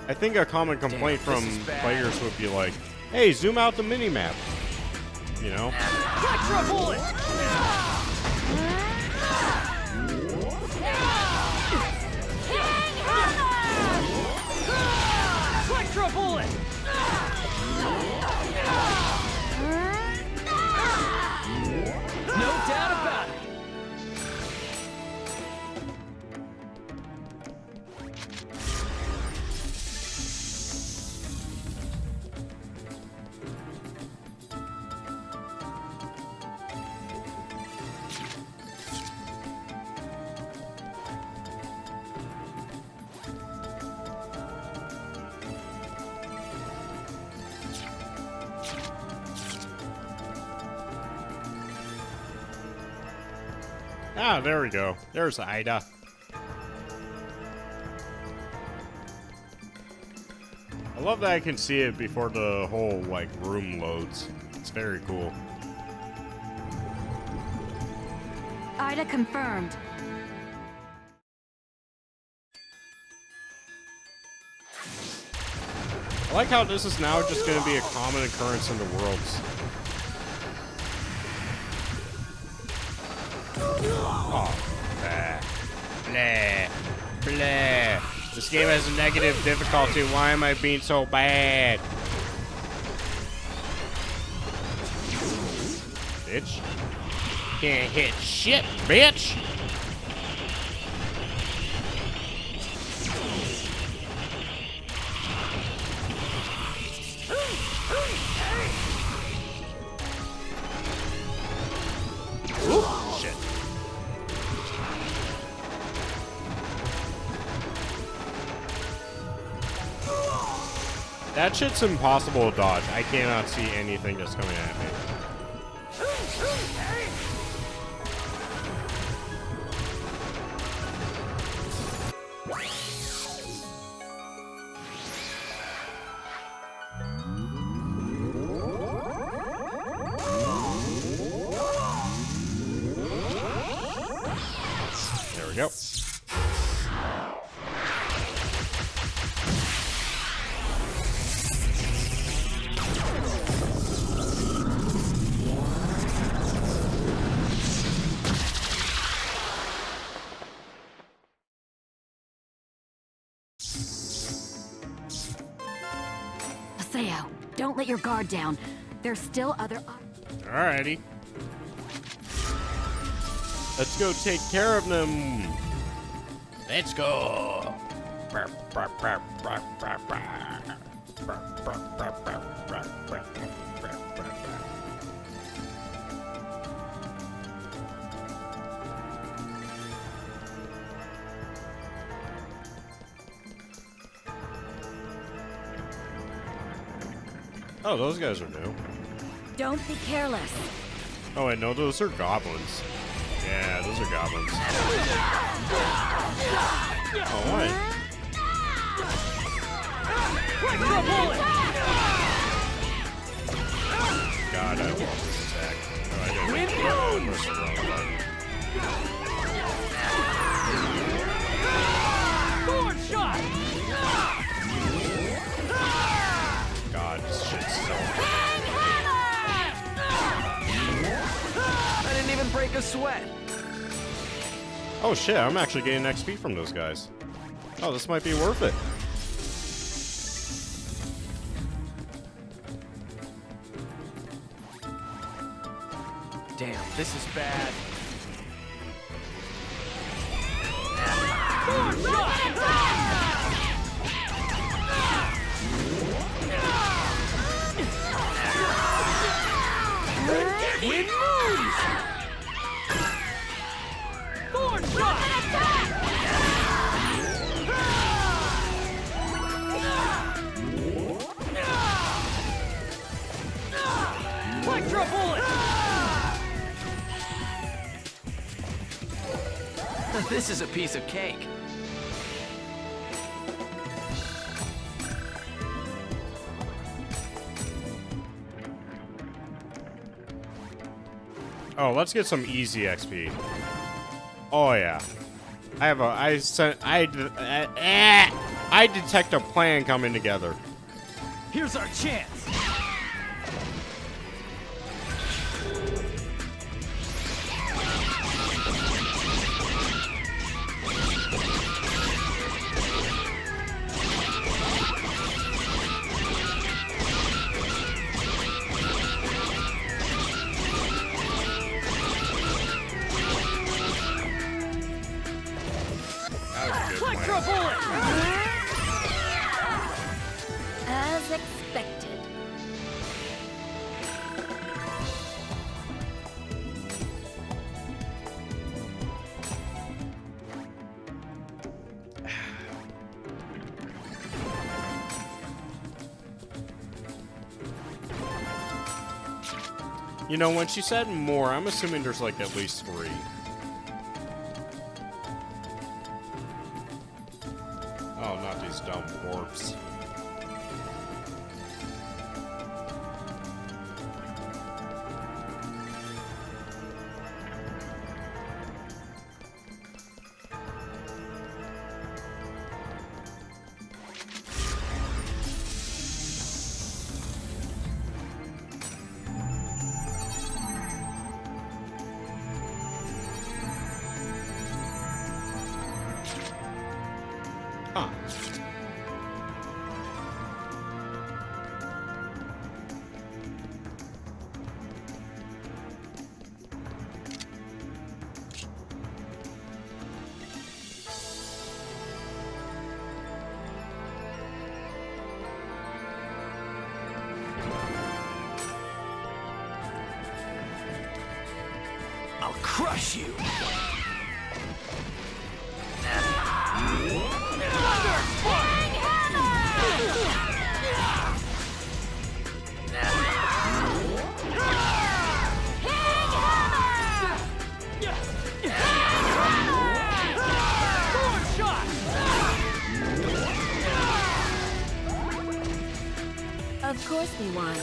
I think a common complaint from players would be like, hey, zoom out the minimap. You know? Electro Bullet! Electro Bullet! No doubt about it! Ah, there we go. There's Ida. I love that I can see it before the whole, like, room loads. It's very cool. Ida confirmed. I like how this is now just going to be a common occurrence in the worlds. Oh, blah, blah, blah. This game has a negative difficulty. Why am I being so bad? Bitch. Can't hit shit, bitch. Ooh, shit. That shit's impossible to dodge. I cannot see anything that's coming at me. There we go. Paseo, don't let your guard down. There's still other... Alrighty. Let's go take care of them. Let's go. Oh, those guys are new. Don't be careless. Oh, wait, no, those are goblins. Yeah, those are goblins. Oh, what? God, I love this attack. Oh, I didn't press the wrong button. Sword shot! God, this shit's so... I didn't even break a sweat. Oh shit, I'm actually getting XP from those guys. Oh, this might be worth it. Damn, this is bad. Wind moves! Sword shot! Electro bullet! This is a piece of cake. Oh, let's get some easy XP. Oh yeah, I detect a plan coming together. Here's our chance. Electro bullet! As expected. You know, when she said more, I'm assuming there's like at least 3. corpse. Huh. I'll crush you! Of course we won.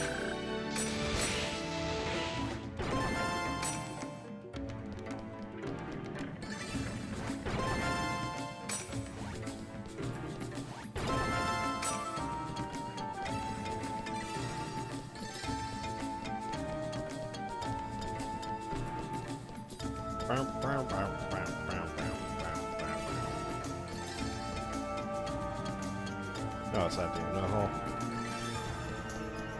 No, it's not doing no hole.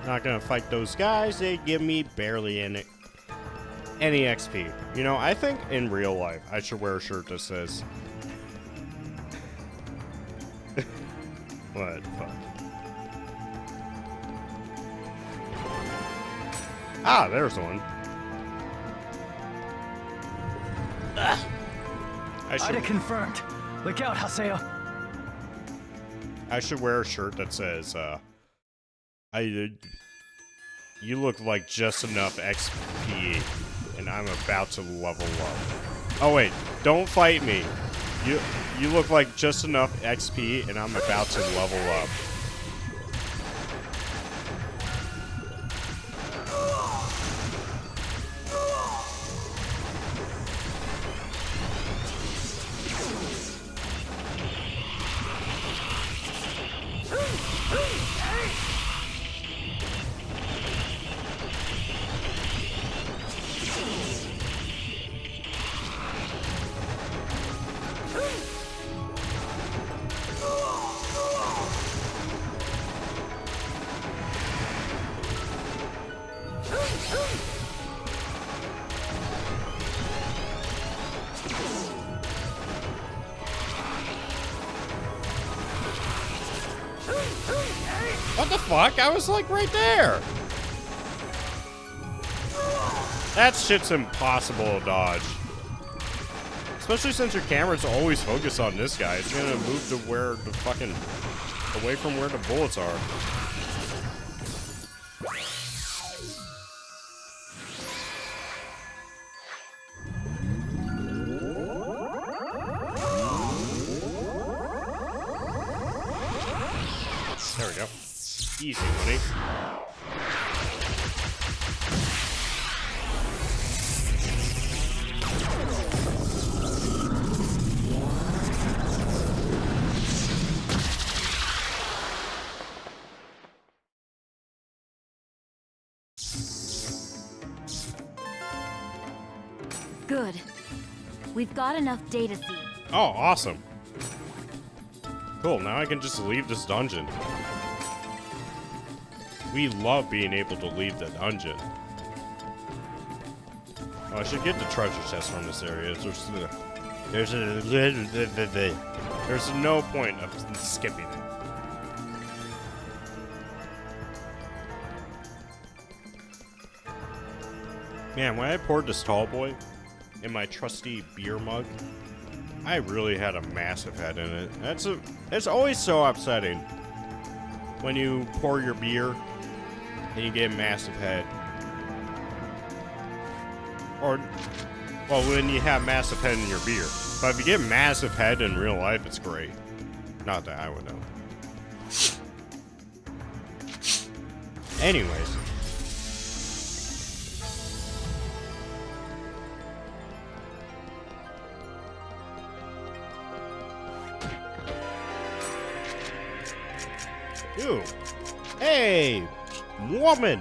Not gonna fight those guys. They give me barely any XP. You know, I think in real life I should wear a shirt that says what the fuck? Ah, there's one. Ida confirmed. Look out, Haseo. I should wear a shirt that says, you look like just enough XP, and I'm about to level up. Oh wait, don't fight me. You look like just enough XP, and I'm about to level up. What the fuck? I was like right there. That shit's impossible to dodge. Especially since your camera's always focused on this guy. It's gonna move to where the fucking... away from where the bullets are. There we go. Easy, buddy. Good. We've got enough data seeds. Oh, awesome. Cool, now I can just leave this dungeon. We love being able to leave the dungeon. Oh, I should get the treasure chest from this area. There's no point of skipping it. Man, when I poured this tall boy in my trusty beer mug, I really had a massive head in it. It's always so upsetting when you pour your beer and you get a massive head. Or, well, when you have massive head in your beer. But if you get massive head in real life, it's great. Not that I would know. Anyways. Ew. Hey, woman.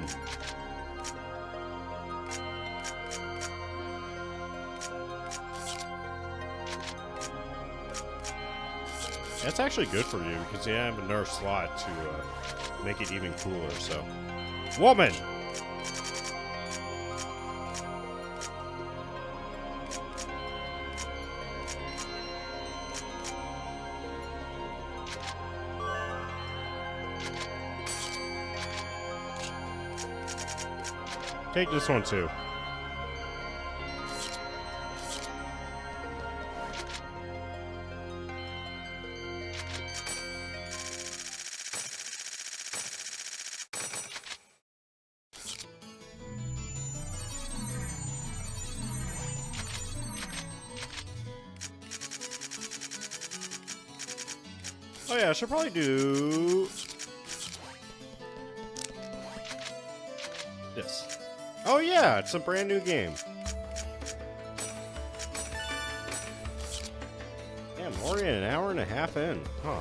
That's actually good for you because you have another slot to make it even cooler. So, woman. Take this one too. Oh yeah, I should probably do this. Oh yeah, it's a brand new game. Damn, already an hour and a half in, huh?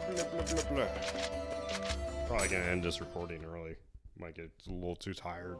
Blah, blah, blah, blah. Probably gonna end this recording early. Might get a little too tired.